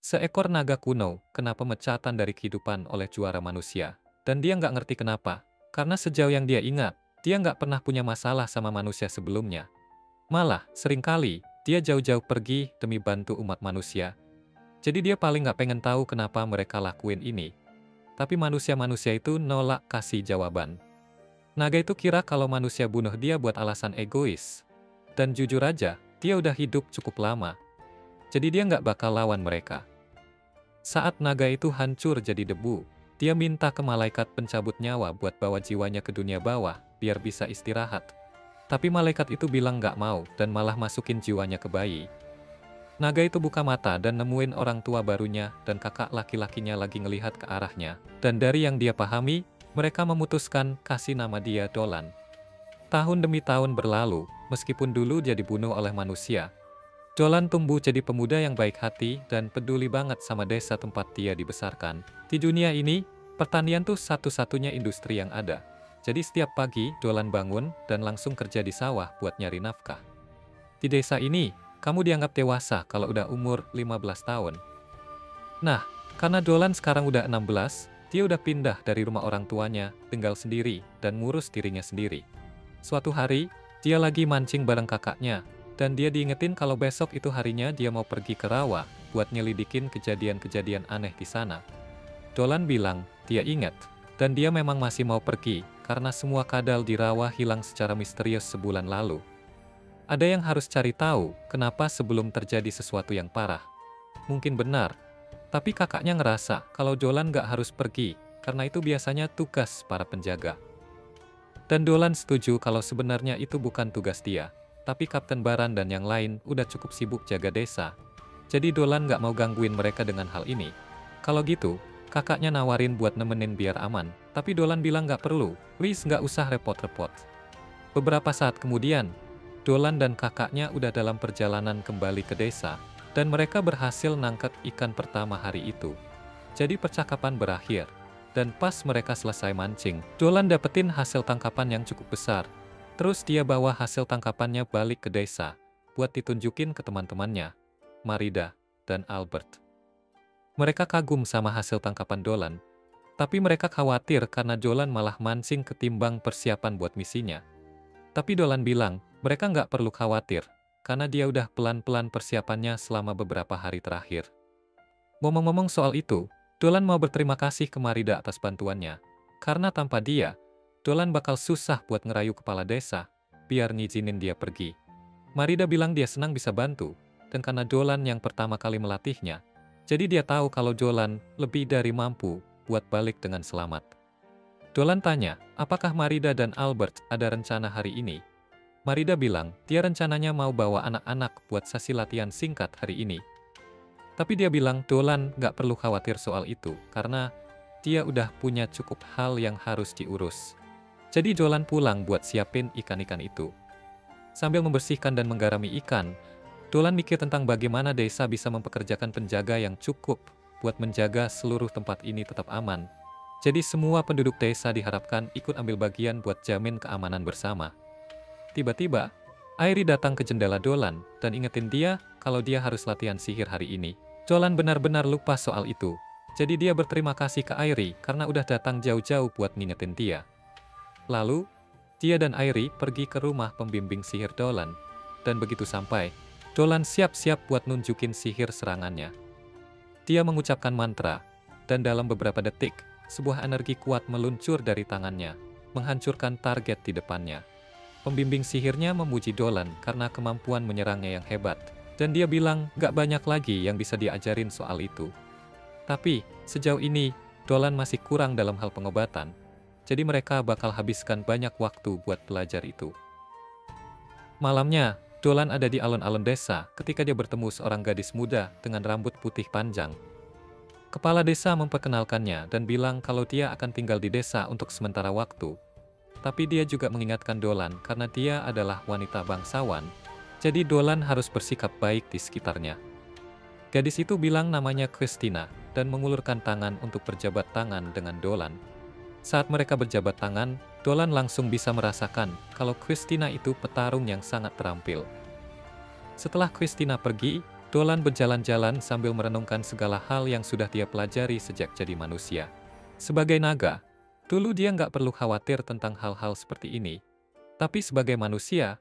Seekor naga kuno kena pemecatan dari kehidupan oleh juara manusia. Dan dia nggak ngerti kenapa. Karena sejauh yang dia ingat, dia nggak pernah punya masalah sama manusia sebelumnya. Malah, seringkali, dia jauh-jauh pergi demi bantu umat manusia. Jadi dia paling nggak pengen tahu kenapa mereka lakuin ini. Tapi manusia-manusia itu nolak kasih jawaban. Naga itu kira kalau manusia bunuh dia buat alasan egois. Dan jujur aja, dia udah hidup cukup lama. Jadi dia nggak bakal lawan mereka. Saat naga itu hancur jadi debu, dia minta ke malaikat pencabut nyawa buat bawa jiwanya ke dunia bawah, biar bisa istirahat. Tapi malaikat itu bilang nggak mau dan malah masukin jiwanya ke bayi. Naga itu buka mata dan nemuin orang tua barunya dan kakak laki-lakinya lagi ngelihat ke arahnya. Dan dari yang dia pahami, mereka memutuskan kasih nama dia Dolan. Tahun demi tahun berlalu, meskipun dulu dia dibunuh oleh manusia, Dolan tumbuh jadi pemuda yang baik hati dan peduli banget sama desa tempat dia dibesarkan. Di dunia ini, pertanian tuh satu-satunya industri yang ada. Jadi setiap pagi, Dolan bangun dan langsung kerja di sawah buat nyari nafkah. Di desa ini, kamu dianggap dewasa kalau udah umur 15 tahun. Nah, karena Dolan sekarang udah 16, dia udah pindah dari rumah orang tuanya, tinggal sendiri, dan ngurus dirinya sendiri. Suatu hari, dia lagi mancing bareng kakaknya, dan dia diingetin kalau besok itu harinya dia mau pergi ke rawa buat nyelidikin kejadian-kejadian aneh di sana. Dolan bilang, dia ingat, dan dia memang masih mau pergi, karena semua kadal di rawa hilang secara misterius sebulan lalu. Ada yang harus cari tahu, kenapa sebelum terjadi sesuatu yang parah. Mungkin benar, tapi kakaknya ngerasa kalau Dolan nggak harus pergi, karena itu biasanya tugas para penjaga. Dan Dolan setuju kalau sebenarnya itu bukan tugas dia. Tapi Kapten Baran dan yang lain udah cukup sibuk jaga desa. Jadi Dolan nggak mau gangguin mereka dengan hal ini. Kalau gitu, kakaknya nawarin buat nemenin biar aman. Tapi Dolan bilang nggak perlu, please nggak usah repot-repot. Beberapa saat kemudian, Dolan dan kakaknya udah dalam perjalanan kembali ke desa. Dan mereka berhasil nangkep ikan pertama hari itu. Jadi percakapan berakhir. Dan pas mereka selesai mancing, Dolan dapetin hasil tangkapan yang cukup besar. Terus dia bawa hasil tangkapannya balik ke desa, buat ditunjukin ke teman-temannya, Marida dan Albert. Mereka kagum sama hasil tangkapan Dolan, tapi mereka khawatir karena Dolan malah mancing ketimbang persiapan buat misinya. Tapi Dolan bilang, mereka nggak perlu khawatir, karena dia udah pelan-pelan persiapannya selama beberapa hari terakhir. Ngomong-ngomong soal itu, Dolan mau berterima kasih ke Marida atas bantuannya, karena tanpa dia, Dolan bakal susah buat ngerayu kepala desa, biar ngizinin dia pergi. Marida bilang dia senang bisa bantu, dan karena Dolan yang pertama kali melatihnya, jadi dia tahu kalau Dolan lebih dari mampu buat balik dengan selamat. Dolan tanya, apakah Marida dan Albert ada rencana hari ini? Marida bilang, dia rencananya mau bawa anak-anak buat sesi latihan singkat hari ini. Tapi dia bilang Dolan nggak perlu khawatir soal itu, karena dia udah punya cukup hal yang harus diurus. Jadi Dolan pulang buat siapin ikan-ikan itu. Sambil membersihkan dan menggarami ikan, Dolan mikir tentang bagaimana desa bisa mempekerjakan penjaga yang cukup buat menjaga seluruh tempat ini tetap aman. Jadi semua penduduk desa diharapkan ikut ambil bagian buat jamin keamanan bersama. Tiba-tiba, Airi datang ke jendela Dolan dan ingetin dia kalau dia harus latihan sihir hari ini. Dolan benar-benar lupa soal itu. Jadi dia berterima kasih ke Airi karena udah datang jauh-jauh buat ngingetin dia. Lalu, dia dan Airi pergi ke rumah pembimbing sihir Dolan. Dan begitu sampai, Dolan siap-siap buat nunjukin sihir serangannya. Dia mengucapkan mantra, dan dalam beberapa detik, sebuah energi kuat meluncur dari tangannya, menghancurkan target di depannya. Pembimbing sihirnya memuji Dolan karena kemampuan menyerangnya yang hebat. Dan dia bilang gak banyak lagi yang bisa diajarin soal itu. Tapi, sejauh ini, Dolan masih kurang dalam hal pengobatan. Jadi mereka bakal habiskan banyak waktu buat belajar itu. Malamnya, Dolan ada di alun-alun desa ketika dia bertemu seorang gadis muda dengan rambut putih panjang. Kepala desa memperkenalkannya dan bilang kalau dia akan tinggal di desa untuk sementara waktu. Tapi dia juga mengingatkan Dolan karena dia adalah wanita bangsawan, jadi Dolan harus bersikap baik di sekitarnya. Gadis itu bilang namanya Christina dan mengulurkan tangan untuk berjabat tangan dengan Dolan. Saat mereka berjabat tangan, Dolan langsung bisa merasakan kalau Christina itu petarung yang sangat terampil. Setelah Christina pergi, Dolan berjalan-jalan sambil merenungkan segala hal yang sudah dia pelajari sejak jadi manusia. Sebagai naga, dulu dia nggak perlu khawatir tentang hal-hal seperti ini. Tapi sebagai manusia,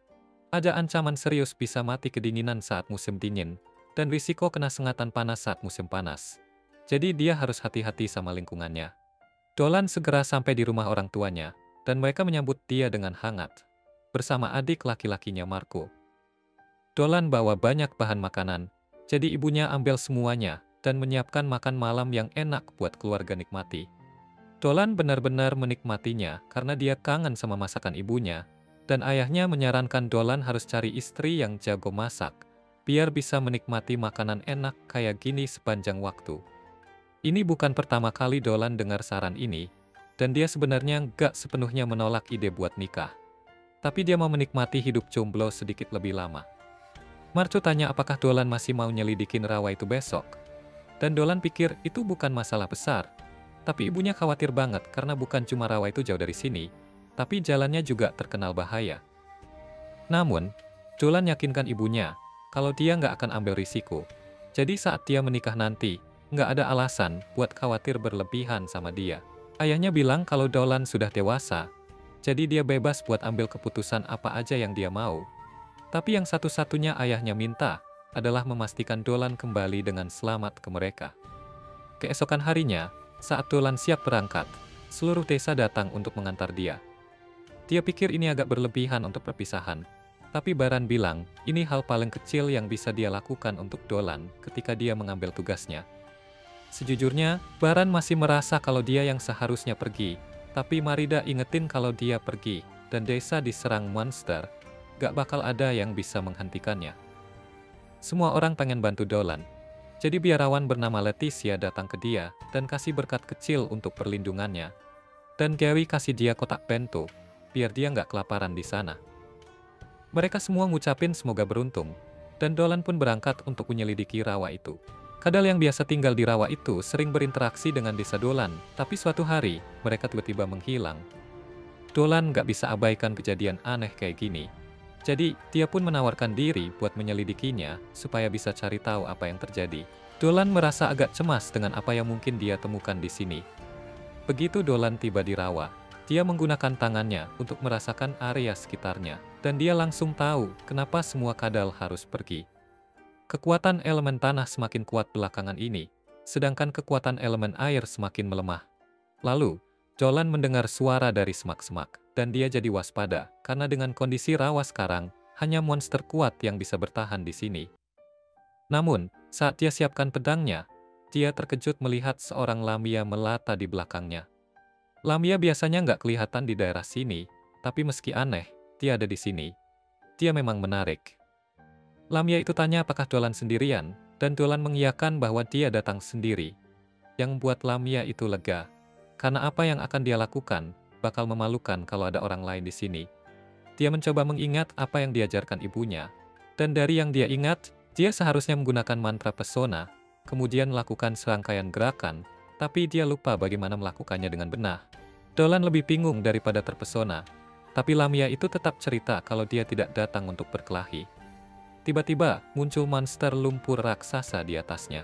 ada ancaman serius bisa mati kedinginan saat musim dingin, dan risiko kena sengatan panas saat musim panas. Jadi dia harus hati-hati sama lingkungannya. Dolan segera sampai di rumah orang tuanya, dan mereka menyambut dia dengan hangat, bersama adik laki-lakinya Marco. Dolan bawa banyak bahan makanan, jadi ibunya ambil semuanya, dan menyiapkan makan malam yang enak buat keluarga nikmati. Dolan benar-benar menikmatinya karena dia kangen sama masakan ibunya, dan ayahnya menyarankan Dolan harus cari istri yang jago masak, biar bisa menikmati makanan enak kayak gini sepanjang waktu. Ini bukan pertama kali Dolan dengar saran ini, dan dia sebenarnya nggak sepenuhnya menolak ide buat nikah. Tapi dia mau menikmati hidup jomblo sedikit lebih lama. Marco tanya apakah Dolan masih mau nyelidikin rawa itu besok. Dan Dolan pikir itu bukan masalah besar. Tapi ibunya khawatir banget karena bukan cuma rawa itu jauh dari sini, tapi jalannya juga terkenal bahaya. Namun, Dolan yakinkan ibunya kalau dia nggak akan ambil risiko. Jadi saat dia menikah nanti, nggak ada alasan buat khawatir berlebihan sama dia. Ayahnya bilang kalau Dolan sudah dewasa, jadi dia bebas buat ambil keputusan apa aja yang dia mau. Tapi yang satu-satunya ayahnya minta adalah memastikan Dolan kembali dengan selamat ke mereka. Keesokan harinya, saat Dolan siap berangkat, seluruh desa datang untuk mengantar dia. Dia pikir ini agak berlebihan untuk perpisahan, tapi Baran bilang ini hal paling kecil yang bisa dia lakukan untuk Dolan ketika dia mengambil tugasnya. Sejujurnya, Baran masih merasa kalau dia yang seharusnya pergi, tapi Marida ingetin kalau dia pergi, dan desa diserang monster, gak bakal ada yang bisa menghentikannya. Semua orang pengen bantu Dolan. Jadi biarawan bernama Leticia datang ke dia dan kasih berkat kecil untuk perlindungannya. Dan Gary kasih dia kotak bento, biar dia nggak kelaparan di sana. Mereka semua ngucapin semoga beruntung, dan Dolan pun berangkat untuk menyelidiki rawa itu. Kadal yang biasa tinggal di rawa itu sering berinteraksi dengan desa Dolan, tapi suatu hari, mereka tiba-tiba menghilang. Dolan nggak bisa abaikan kejadian aneh kayak gini. Jadi, dia pun menawarkan diri buat menyelidikinya, supaya bisa cari tahu apa yang terjadi. Dolan merasa agak cemas dengan apa yang mungkin dia temukan di sini. Begitu Dolan tiba di rawa, dia menggunakan tangannya untuk merasakan area sekitarnya, dan dia langsung tahu kenapa semua kadal harus pergi. Kekuatan elemen tanah semakin kuat belakangan ini, sedangkan kekuatan elemen air semakin melemah. Lalu, Dolan mendengar suara dari semak-semak, dan dia jadi waspada, karena dengan kondisi rawa sekarang, hanya monster kuat yang bisa bertahan di sini. Namun, saat dia siapkan pedangnya, dia terkejut melihat seorang Lamia melata di belakangnya. Lamia biasanya nggak kelihatan di daerah sini, tapi meski aneh, dia ada di sini. Dia memang menarik. Lamia itu tanya apakah Dolan sendirian, dan Dolan mengiyakan bahwa dia datang sendiri. Yang membuat Lamia itu lega, karena apa yang akan dia lakukan bakal memalukan kalau ada orang lain di sini. Dia mencoba mengingat apa yang diajarkan ibunya, dan dari yang dia ingat, dia seharusnya menggunakan mantra pesona, kemudian melakukan serangkaian gerakan, tapi dia lupa bagaimana melakukannya dengan benar. Dolan lebih bingung daripada terpesona, tapi Lamia itu tetap cerita kalau dia tidak datang untuk berkelahi. Tiba-tiba muncul monster lumpur raksasa di atasnya.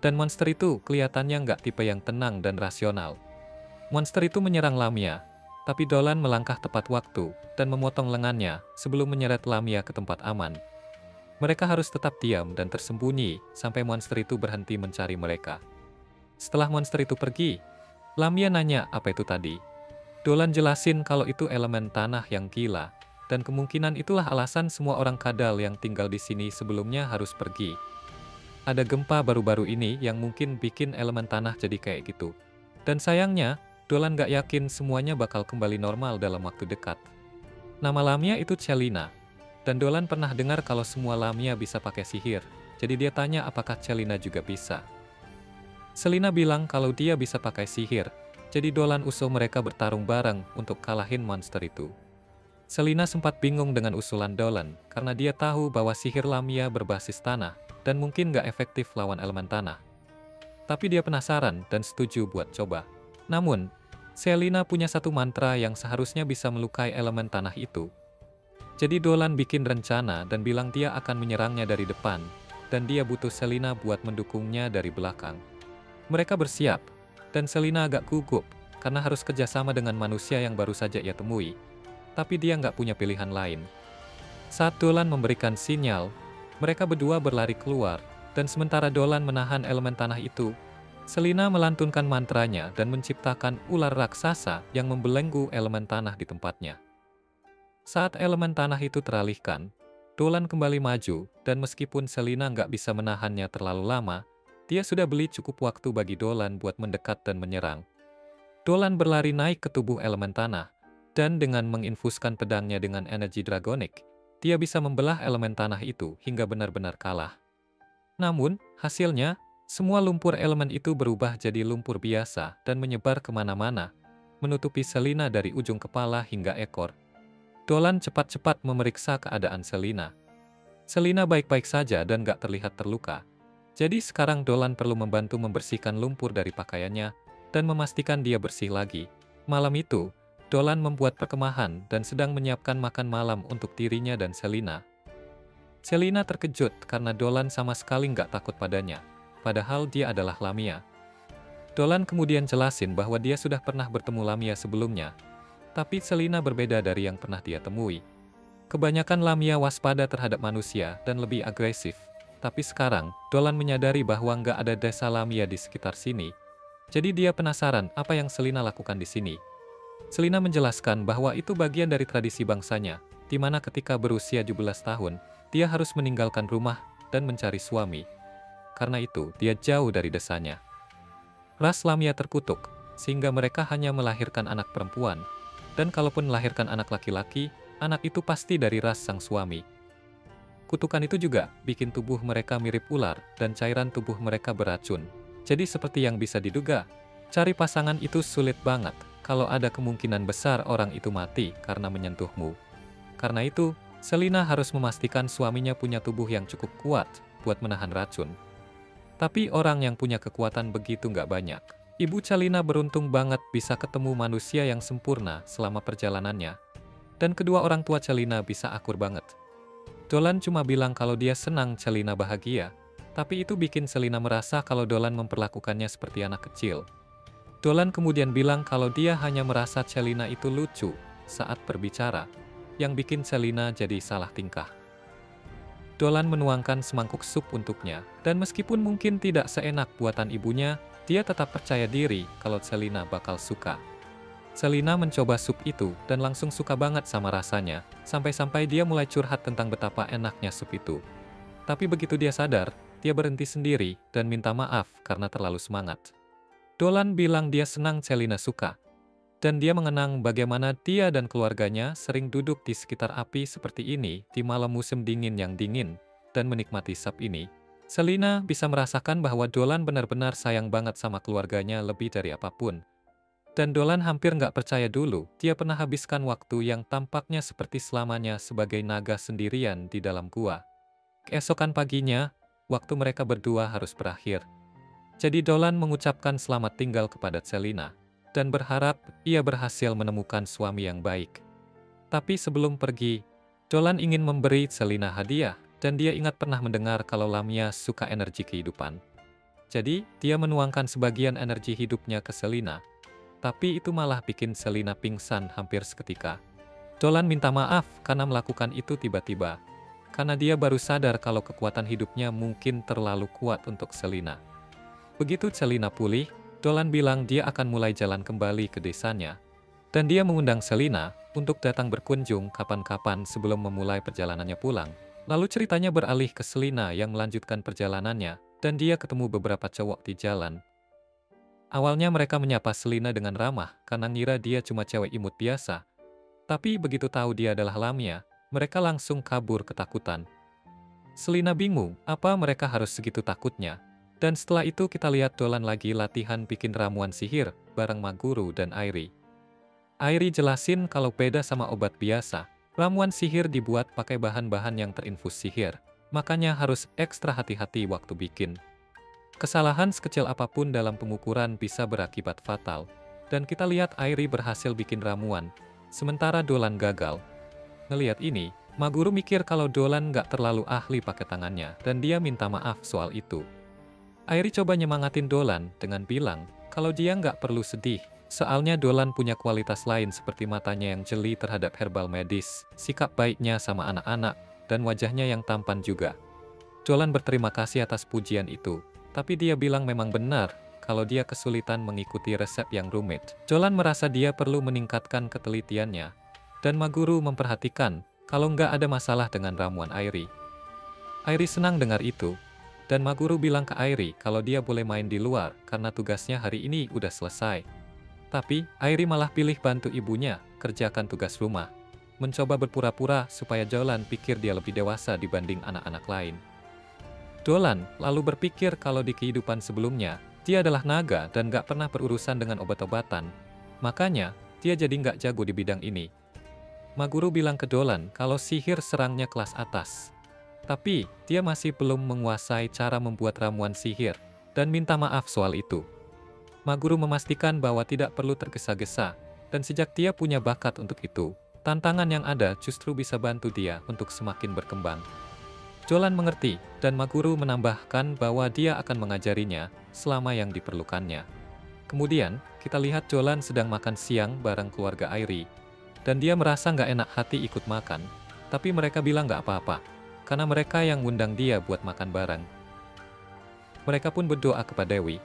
Dan monster itu kelihatannya nggak tipe yang tenang dan rasional. Monster itu menyerang Lamia, tapi Dolan melangkah tepat waktu dan memotong lengannya sebelum menyeret Lamia ke tempat aman. Mereka harus tetap diam dan tersembunyi sampai monster itu berhenti mencari mereka. Setelah monster itu pergi, Lamia nanya apa itu tadi. Dolan jelasin kalau itu elemen tanah yang gila, dan kemungkinan itulah alasan semua orang kadal yang tinggal di sini sebelumnya harus pergi. Ada gempa baru-baru ini yang mungkin bikin elemen tanah jadi kayak gitu. Dan sayangnya, Dolan gak yakin semuanya bakal kembali normal dalam waktu dekat. Nama Lamia itu Celina, dan Dolan pernah dengar kalau semua Lamia bisa pakai sihir, jadi dia tanya apakah Celina juga bisa. Celina bilang kalau dia bisa pakai sihir, jadi Dolan usul mereka bertarung bareng untuk kalahin monster itu. Celina sempat bingung dengan usulan Dolan, karena dia tahu bahwa sihir Lamia berbasis tanah, dan mungkin gak efektif lawan elemen tanah. Tapi dia penasaran dan setuju buat coba. Namun, Celina punya satu mantra yang seharusnya bisa melukai elemen tanah itu. Jadi Dolan bikin rencana dan bilang dia akan menyerangnya dari depan, dan dia butuh Selina buat mendukungnya dari belakang. Mereka bersiap, dan Selina agak gugup karena harus kerjasama dengan manusia yang baru saja ia temui. Tapi dia nggak punya pilihan lain. Saat Dolan memberikan sinyal, mereka berdua berlari keluar, dan sementara Dolan menahan elemen tanah itu, Selina melantunkan mantranya dan menciptakan ular raksasa yang membelenggu elemen tanah di tempatnya. Saat elemen tanah itu teralihkan, Dolan kembali maju, dan meskipun Selina nggak bisa menahannya terlalu lama, dia sudah beli cukup waktu bagi Dolan buat mendekat dan menyerang. Dolan berlari naik ke tubuh elemen tanah, dan dengan menginfuskan pedangnya dengan energi dragonik, dia bisa membelah elemen tanah itu hingga benar-benar kalah. Namun, hasilnya, semua lumpur elemen itu berubah jadi lumpur biasa dan menyebar kemana-mana, menutupi Selina dari ujung kepala hingga ekor. Dolan cepat-cepat memeriksa keadaan Selina. Selina baik-baik saja dan gak terlihat terluka. Jadi sekarang Dolan perlu membantu membersihkan lumpur dari pakaiannya dan memastikan dia bersih lagi. Malam itu, Dolan membuat perkemahan dan sedang menyiapkan makan malam untuk dirinya dan Selina. Selina terkejut karena Dolan sama sekali nggak takut padanya, padahal dia adalah Lamia. Dolan kemudian jelasin bahwa dia sudah pernah bertemu Lamia sebelumnya, tapi Selina berbeda dari yang pernah dia temui. Kebanyakan Lamia waspada terhadap manusia dan lebih agresif, tapi sekarang Dolan menyadari bahwa nggak ada desa Lamia di sekitar sini. Jadi dia penasaran apa yang Selina lakukan di sini. Selina menjelaskan bahwa itu bagian dari tradisi bangsanya, di mana ketika berusia 17 tahun, dia harus meninggalkan rumah dan mencari suami. Karena itu, dia jauh dari desanya. Ras Lamia terkutuk, sehingga mereka hanya melahirkan anak perempuan, dan kalaupun melahirkan anak laki-laki, anak itu pasti dari ras sang suami. Kutukan itu juga bikin tubuh mereka mirip ular dan cairan tubuh mereka beracun. Jadi seperti yang bisa diduga, cari pasangan itu sulit banget kalau ada kemungkinan besar orang itu mati karena menyentuhmu. Karena itu, Selina harus memastikan suaminya punya tubuh yang cukup kuat buat menahan racun. Tapi orang yang punya kekuatan begitu nggak banyak. Ibu Celina beruntung banget bisa ketemu manusia yang sempurna selama perjalanannya. Dan kedua orang tua Celina bisa akur banget. Dolan cuma bilang kalau dia senang Celina bahagia, tapi itu bikin Selina merasa kalau Dolan memperlakukannya seperti anak kecil. Dolan kemudian bilang kalau dia hanya merasa Celina itu lucu saat berbicara, yang bikin Selina jadi salah tingkah. Dolan menuangkan semangkuk sup untuknya, dan meskipun mungkin tidak seenak buatan ibunya, dia tetap percaya diri kalau Selina bakal suka. Selina mencoba sup itu dan langsung suka banget sama rasanya, sampai-sampai dia mulai curhat tentang betapa enaknya sup itu. Tapi begitu dia sadar, dia berhenti sendiri dan minta maaf karena terlalu semangat. Dolan bilang dia senang Selina suka, dan dia mengenang bagaimana dia dan keluarganya sering duduk di sekitar api seperti ini di malam musim dingin yang dingin, dan menikmati sup ini. Selina bisa merasakan bahwa Dolan benar-benar sayang banget sama keluarganya lebih dari apapun. Dan Dolan hampir nggak percaya dulu, dia pernah habiskan waktu yang tampaknya seperti selamanya sebagai naga sendirian di dalam gua. Keesokan paginya, waktu mereka berdua harus berakhir. Jadi Dolan mengucapkan selamat tinggal kepada Selina, dan berharap ia berhasil menemukan suami yang baik. Tapi sebelum pergi, Dolan ingin memberi Selina hadiah, dan dia ingat pernah mendengar kalau Lamia suka energi kehidupan. Jadi, dia menuangkan sebagian energi hidupnya ke Selina, tapi itu malah bikin Selina pingsan hampir seketika. Dolan minta maaf karena melakukan itu tiba-tiba, karena dia baru sadar kalau kekuatan hidupnya mungkin terlalu kuat untuk Selina. Begitu Selina pulih, Dolan bilang dia akan mulai jalan kembali ke desanya, dan dia mengundang Selina untuk datang berkunjung kapan-kapan sebelum memulai perjalanannya pulang. Lalu ceritanya beralih ke Selina yang melanjutkan perjalanannya, dan dia ketemu beberapa cowok di jalan. Awalnya mereka menyapa Selina dengan ramah karena ngira dia cuma cewek imut biasa. Tapi begitu tahu dia adalah Lamia, mereka langsung kabur ketakutan. Selina bingung, apa mereka harus segitu takutnya? Dan setelah itu kita lihat Dolan lagi latihan bikin ramuan sihir bareng Maguru dan Airi. Airi jelasin kalau beda sama obat biasa, ramuan sihir dibuat pakai bahan-bahan yang terinfus sihir, makanya harus ekstra hati-hati waktu bikin. Kesalahan sekecil apapun dalam pengukuran bisa berakibat fatal, dan kita lihat Airi berhasil bikin ramuan, sementara Dolan gagal. Ngelihat ini, Maguru mikir kalau Dolan nggak terlalu ahli pakai tangannya, dan dia minta maaf soal itu. Airi coba nyemangatin Dolan dengan bilang kalau dia nggak perlu sedih. Soalnya Dolan punya kualitas lain seperti matanya yang jeli terhadap herbal medis, sikap baiknya sama anak-anak, dan wajahnya yang tampan juga. Dolan berterima kasih atas pujian itu, tapi dia bilang memang benar kalau dia kesulitan mengikuti resep yang rumit. Dolan merasa dia perlu meningkatkan ketelitiannya, dan Maguru memperhatikan kalau nggak ada masalah dengan ramuan Airi. Airi senang dengar itu, dan Maguru bilang ke Airi kalau dia boleh main di luar karena tugasnya hari ini udah selesai. Tapi, Airi malah pilih bantu ibunya kerjakan tugas rumah, mencoba berpura-pura supaya Dolan pikir dia lebih dewasa dibanding anak-anak lain. Dolan lalu berpikir kalau di kehidupan sebelumnya, dia adalah naga dan gak pernah berurusan dengan obat-obatan. Makanya, dia jadi gak jago di bidang ini. Maguru bilang ke Dolan kalau sihir serangnya kelas atas. Tapi, dia masih belum menguasai cara membuat ramuan sihir, dan minta maaf soal itu. Maguru memastikan bahwa tidak perlu tergesa-gesa, dan sejak dia punya bakat untuk itu, tantangan yang ada justru bisa bantu dia untuk semakin berkembang. Dolan mengerti, dan Maguru menambahkan bahwa dia akan mengajarinya selama yang diperlukannya. Kemudian, kita lihat Dolan sedang makan siang bareng keluarga Airi, dan dia merasa nggak enak hati ikut makan, tapi mereka bilang nggak apa-apa, karena mereka yang ngundang dia buat makan bareng. Mereka pun berdoa kepada Dewi.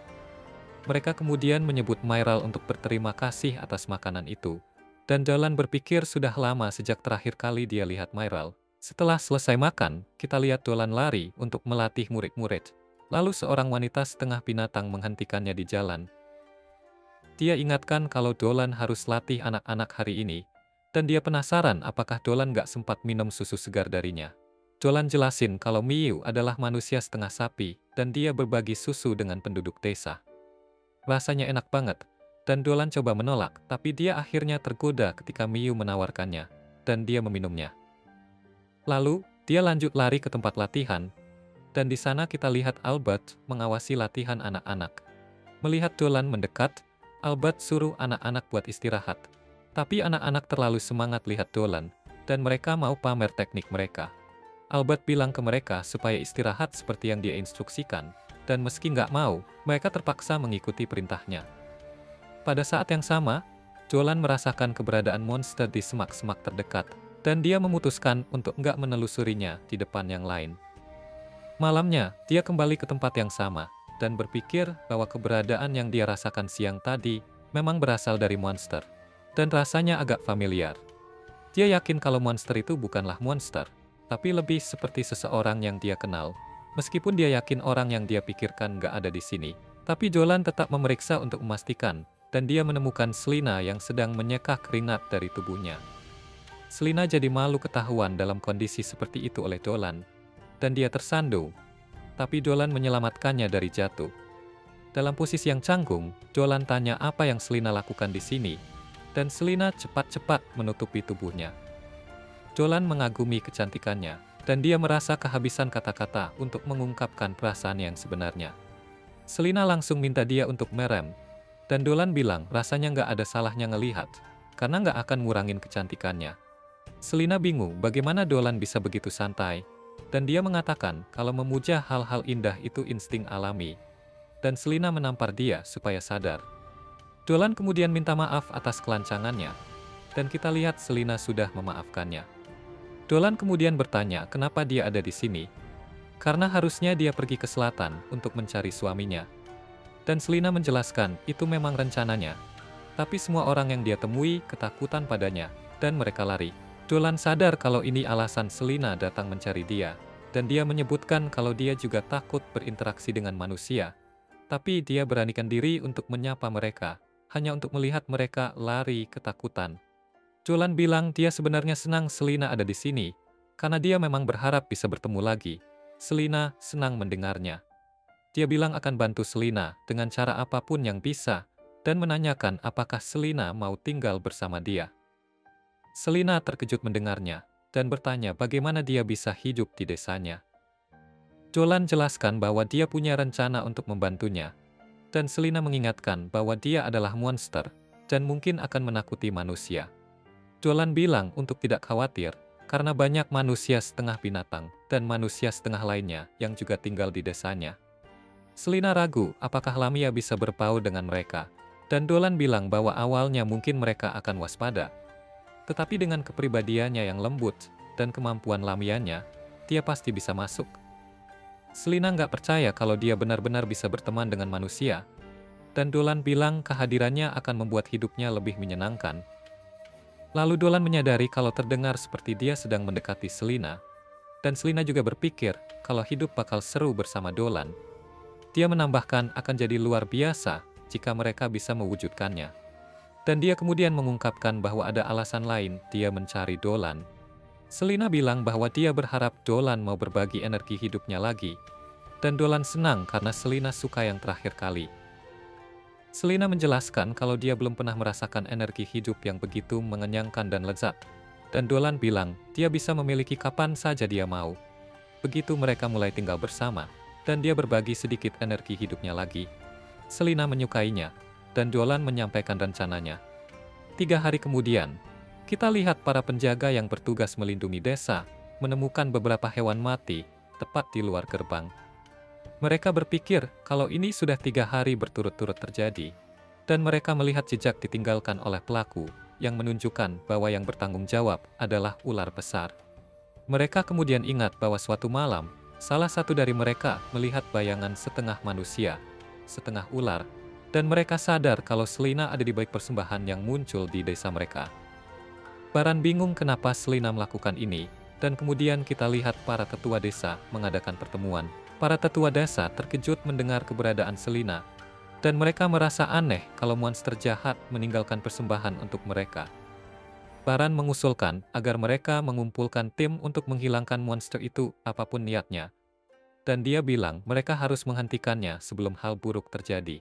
Mereka kemudian menyebut Myral untuk berterima kasih atas makanan itu, dan Dolan berpikir sudah lama sejak terakhir kali dia lihat Myral. Setelah selesai makan, kita lihat Dolan lari untuk melatih murid-murid. Lalu seorang wanita setengah binatang menghentikannya di jalan. Dia ingatkan kalau Dolan harus latih anak-anak hari ini, dan dia penasaran apakah Dolan nggak sempat minum susu segar darinya. Dolan jelasin kalau Miyu adalah manusia setengah sapi, dan dia berbagi susu dengan penduduk desa. Rasanya enak banget, dan Dolan coba menolak, tapi dia akhirnya tergoda ketika Miyu menawarkannya, dan dia meminumnya. Lalu, dia lanjut lari ke tempat latihan, dan di sana kita lihat Albert mengawasi latihan anak-anak. Melihat Dolan mendekat, Albert suruh anak-anak buat istirahat. Tapi anak-anak terlalu semangat lihat Dolan, dan mereka mau pamer teknik mereka. Albert bilang ke mereka supaya istirahat seperti yang dia instruksikan, dan meski nggak mau, mereka terpaksa mengikuti perintahnya. Pada saat yang sama, Dolan merasakan keberadaan monster di semak-semak terdekat, dan dia memutuskan untuk nggak menelusurinya di depan yang lain. Malamnya, dia kembali ke tempat yang sama, dan berpikir bahwa keberadaan yang dia rasakan siang tadi memang berasal dari monster, dan rasanya agak familiar. Dia yakin kalau monster itu bukanlah monster, tapi lebih seperti seseorang yang dia kenal. Meskipun dia yakin orang yang dia pikirkan nggak ada di sini, tapi Dolan tetap memeriksa untuk memastikan, dan dia menemukan Selina yang sedang menyeka keringat dari tubuhnya. Selina jadi malu ketahuan dalam kondisi seperti itu oleh Dolan, dan dia tersandung, tapi Dolan menyelamatkannya dari jatuh. Dalam posisi yang canggung, Dolan tanya apa yang Selina lakukan di sini, dan Selina cepat-cepat menutupi tubuhnya. Dolan mengagumi kecantikannya, dan dia merasa kehabisan kata-kata untuk mengungkapkan perasaan yang sebenarnya. Selina langsung minta dia untuk merem, dan Dolan bilang rasanya nggak ada salahnya ngelihat, karena nggak akan ngurangin kecantikannya. Selina bingung bagaimana Dolan bisa begitu santai, dan dia mengatakan kalau memuja hal-hal indah itu insting alami, dan Selina menampar dia supaya sadar. Dolan kemudian minta maaf atas kelancangannya, dan kita lihat Selina sudah memaafkannya. Dolan kemudian bertanya kenapa dia ada di sini, karena harusnya dia pergi ke selatan untuk mencari suaminya. Dan Selina menjelaskan itu memang rencananya, tapi semua orang yang dia temui ketakutan padanya, dan mereka lari. Dolan sadar kalau ini alasan Selina datang mencari dia, dan dia menyebutkan kalau dia juga takut berinteraksi dengan manusia, tapi dia beranikan diri untuk menyapa mereka, hanya untuk melihat mereka lari ketakutan. Dolan bilang dia sebenarnya senang Selina ada di sini, karena dia memang berharap bisa bertemu lagi. Selina senang mendengarnya. Dia bilang akan bantu Selina dengan cara apapun yang bisa, dan menanyakan apakah Selina mau tinggal bersama dia. Selina terkejut mendengarnya, dan bertanya bagaimana dia bisa hidup di desanya. Dolan jelaskan bahwa dia punya rencana untuk membantunya, dan Selina mengingatkan bahwa dia adalah monster, dan mungkin akan menakuti manusia. Dolan bilang untuk tidak khawatir, karena banyak manusia setengah binatang dan manusia setengah lainnya yang juga tinggal di desanya. Selina ragu apakah Lamia bisa berpaut dengan mereka, dan Dolan bilang bahwa awalnya mungkin mereka akan waspada. Tetapi dengan kepribadiannya yang lembut dan kemampuan Lamianya, dia pasti bisa masuk. Selina nggak percaya kalau dia benar-benar bisa berteman dengan manusia, dan Dolan bilang kehadirannya akan membuat hidupnya lebih menyenangkan. Lalu Dolan menyadari kalau terdengar seperti dia sedang mendekati Selina, dan Selina juga berpikir kalau hidup bakal seru bersama Dolan. Dia menambahkan akan jadi luar biasa jika mereka bisa mewujudkannya. Dan dia kemudian mengungkapkan bahwa ada alasan lain dia mencari Dolan. Selina bilang bahwa dia berharap Dolan mau berbagi energi hidupnya lagi, dan Dolan senang karena Selina suka yang terakhir kali. Selina menjelaskan kalau dia belum pernah merasakan energi hidup yang begitu mengenyangkan dan lezat, dan Dolan bilang dia bisa memiliki kapan saja dia mau. Begitu mereka mulai tinggal bersama, dan dia berbagi sedikit energi hidupnya lagi, Selina menyukainya, dan Dolan menyampaikan rencananya. 3 hari kemudian, kita lihat para penjaga yang bertugas melindungi desa, menemukan beberapa hewan mati, tepat di luar gerbang. Mereka berpikir kalau ini sudah 3 hari berturut-turut terjadi, dan mereka melihat jejak ditinggalkan oleh pelaku, yang menunjukkan bahwa yang bertanggung jawab adalah ular besar. Mereka kemudian ingat bahwa suatu malam, salah satu dari mereka melihat bayangan setengah manusia, setengah ular, dan mereka sadar kalau Selina ada di balik persembahan yang muncul di desa mereka. Baran bingung kenapa Selina melakukan ini, dan kemudian kita lihat para tetua desa mengadakan pertemuan. Para tetua desa terkejut mendengar keberadaan Selina, dan mereka merasa aneh kalau monster jahat meninggalkan persembahan untuk mereka. Baran mengusulkan agar mereka mengumpulkan tim untuk menghilangkan monster itu apapun niatnya. Dan dia bilang mereka harus menghentikannya sebelum hal buruk terjadi.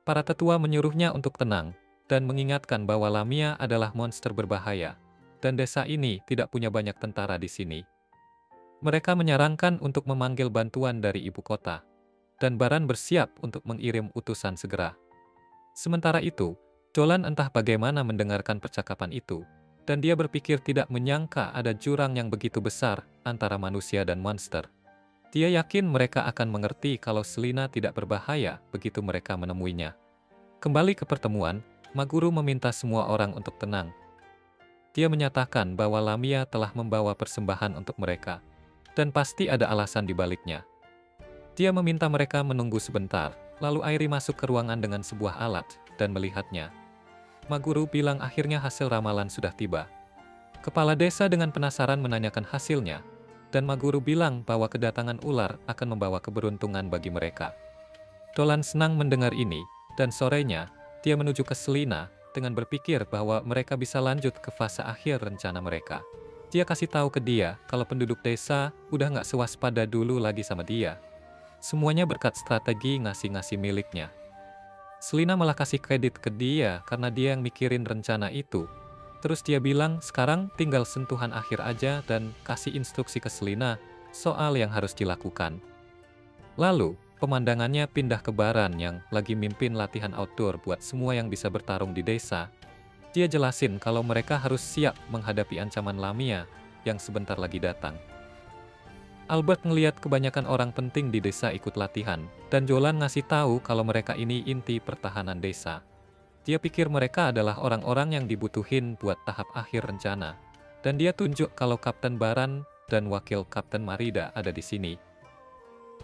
Para tetua menyuruhnya untuk tenang, dan mengingatkan bahwa Lamia adalah monster berbahaya, dan desa ini tidak punya banyak tentara di sini. Mereka menyarankan untuk memanggil bantuan dari ibu kota, dan Baran bersiap untuk mengirim utusan segera. Sementara itu, Dolan entah bagaimana mendengarkan percakapan itu, dan dia berpikir tidak menyangka ada jurang yang begitu besar antara manusia dan monster. Dia yakin mereka akan mengerti kalau Selina tidak berbahaya begitu mereka menemuinya. Kembali ke pertemuan, Maguru meminta semua orang untuk tenang. Dia menyatakan bahwa Lamia telah membawa persembahan untuk mereka, dan pasti ada alasan di baliknya. Dia meminta mereka menunggu sebentar, lalu Airi masuk ke ruangan dengan sebuah alat, dan melihatnya. Maguru bilang akhirnya hasil ramalan sudah tiba. Kepala desa dengan penasaran menanyakan hasilnya, dan Maguru bilang bahwa kedatangan ular akan membawa keberuntungan bagi mereka. Dolan senang mendengar ini, dan sorenya, dia menuju ke Selina dengan berpikir bahwa mereka bisa lanjut ke fase akhir rencana mereka. Dia kasih tahu ke dia kalau penduduk desa udah nggak sewaspada dulu lagi sama dia. Semuanya berkat strategi ngasih-ngasih miliknya. Selina malah kasih kredit ke dia karena dia yang mikirin rencana itu. Terus dia bilang sekarang tinggal sentuhan akhir aja dan kasih instruksi ke Selina soal yang harus dilakukan. Lalu, pemandangannya pindah ke Baran yang lagi mimpin latihan outdoor buat semua yang bisa bertarung di desa. Dia jelasin kalau mereka harus siap menghadapi ancaman Lamia yang sebentar lagi datang. Albert ngeliat kebanyakan orang penting di desa ikut latihan, dan Dolan ngasih tahu kalau mereka ini inti pertahanan desa. Dia pikir mereka adalah orang-orang yang dibutuhin buat tahap akhir rencana, dan dia tunjuk kalau Kapten Baran dan Wakil Kapten Marida ada di sini.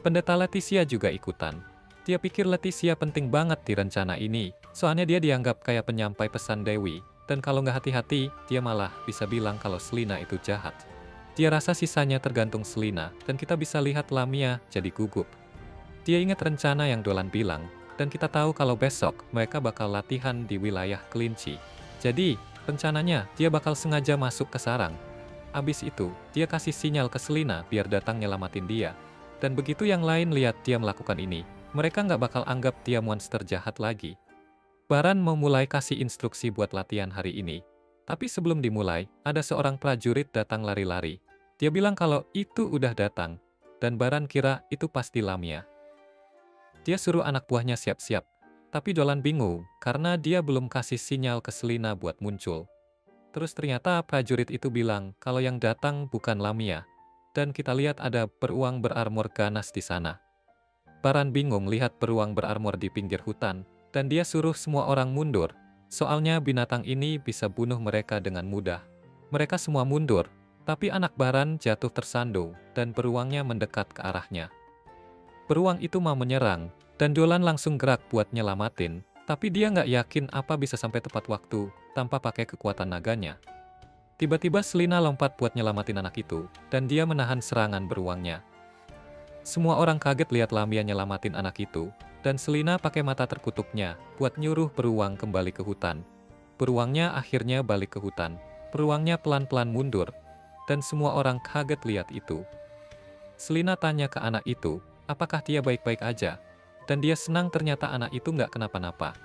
Pendeta Leticia juga ikutan. Dia pikir Leticia penting banget di rencana ini, soalnya dia dianggap kayak penyampai pesan Dewi, dan kalau nggak hati-hati, dia malah bisa bilang kalau Selina itu jahat. Dia rasa sisanya tergantung Selina, dan kita bisa lihat Lamia jadi gugup. Dia ingat rencana yang Dolan bilang, dan kita tahu kalau besok mereka bakal latihan di wilayah Kelinci. Jadi, rencananya dia bakal sengaja masuk ke sarang. Abis itu, dia kasih sinyal ke Selina biar datang nyelamatin dia. Dan begitu yang lain lihat dia melakukan ini, mereka nggak bakal anggap dia monster jahat lagi. Baran mau mulai kasih instruksi buat latihan hari ini. Tapi sebelum dimulai, ada seorang prajurit datang lari-lari. Dia bilang kalau itu udah datang, dan Baran kira itu pasti Lamia. Dia suruh anak buahnya siap-siap, tapi Dolan bingung karena dia belum kasih sinyal ke Selina buat muncul. Terus ternyata prajurit itu bilang kalau yang datang bukan Lamia, dan kita lihat ada beruang berarmor ganas di sana. Baran bingung lihat beruang berarmor di pinggir hutan, dan dia suruh semua orang mundur, soalnya binatang ini bisa bunuh mereka dengan mudah. Mereka semua mundur, tapi anak Baran jatuh tersandung, dan beruangnya mendekat ke arahnya. Beruang itu mau menyerang, dan Dolan langsung gerak buat nyelamatin, tapi dia nggak yakin apa bisa sampai tepat waktu, tanpa pakai kekuatan naganya. Tiba-tiba Selina lompat buat nyelamatin anak itu, dan dia menahan serangan beruangnya. Semua orang kaget lihat Lamia nyelamatin anak itu, dan Selina pakai mata terkutupnya buat nyuruh beruang kembali ke hutan. Beruangnya akhirnya balik ke hutan. Beruangnya pelan-pelan mundur, dan semua orang kaget lihat itu. Selina tanya ke anak itu, apakah dia baik-baik aja, dan dia senang ternyata anak itu nggak kenapa-napa.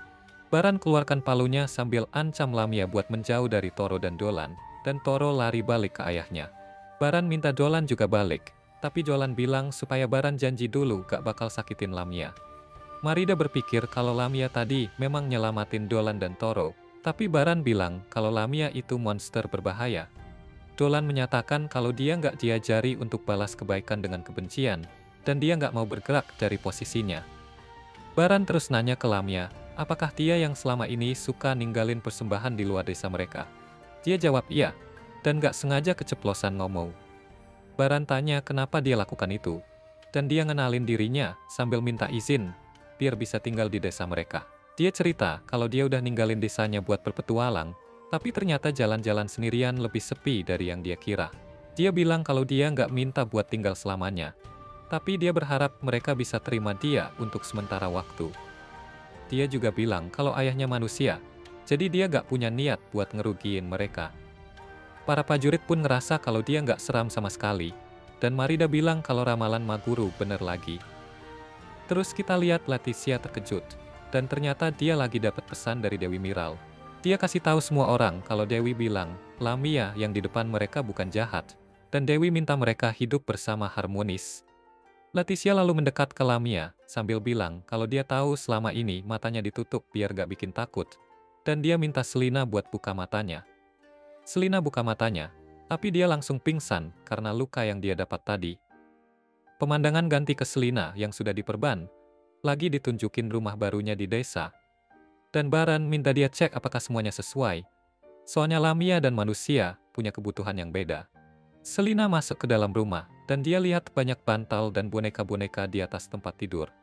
Baran keluarkan palunya sambil ancam Lamia buat menjauh dari Toro dan Dolan, dan Toro lari balik ke ayahnya. Baran minta Dolan juga balik, tapi Dolan bilang supaya Baran janji dulu gak bakal sakitin Lamia. Marida berpikir kalau Lamia tadi memang nyelamatin Dolan dan Toro, tapi Baran bilang kalau Lamia itu monster berbahaya. Dolan menyatakan kalau dia nggak diajari untuk balas kebaikan dengan kebencian, dan dia nggak mau bergerak dari posisinya. Baran terus nanya ke Lamia, apakah dia yang selama ini suka ninggalin persembahan di luar desa mereka? Dia jawab iya, dan nggak sengaja keceplosan ngomong. Baran tanya kenapa dia lakukan itu, dan dia ngenalin dirinya sambil minta izin, biar bisa tinggal di desa mereka. Dia cerita kalau dia udah ninggalin desanya buat berpetualang, tapi ternyata jalan-jalan sendirian lebih sepi dari yang dia kira. Dia bilang kalau dia nggak minta buat tinggal selamanya, tapi dia berharap mereka bisa terima dia untuk sementara waktu. Dia juga bilang kalau ayahnya manusia, jadi dia nggak punya niat buat ngerugiin mereka. Para prajurit pun ngerasa kalau dia nggak seram sama sekali, dan Marida bilang kalau ramalan Maguru bener lagi. Terus kita lihat Leticia terkejut, dan ternyata dia lagi dapat pesan dari Dewi Miral. Dia kasih tahu semua orang kalau Dewi bilang, Lamia yang di depan mereka bukan jahat, dan Dewi minta mereka hidup bersama harmonis. Leticia lalu mendekat ke Lamia, sambil bilang kalau dia tahu selama ini matanya ditutup biar gak bikin takut, dan dia minta Selina buat buka matanya. Selina buka matanya, tapi dia langsung pingsan karena luka yang dia dapat tadi. Pemandangan ganti ke Selina yang sudah diperban, lagi ditunjukin rumah barunya di desa. Dan Baran minta dia cek apakah semuanya sesuai. Soalnya Lamia dan manusia punya kebutuhan yang beda. Selina masuk ke dalam rumah, dan dia lihat banyak bantal dan boneka-boneka di atas tempat tidur.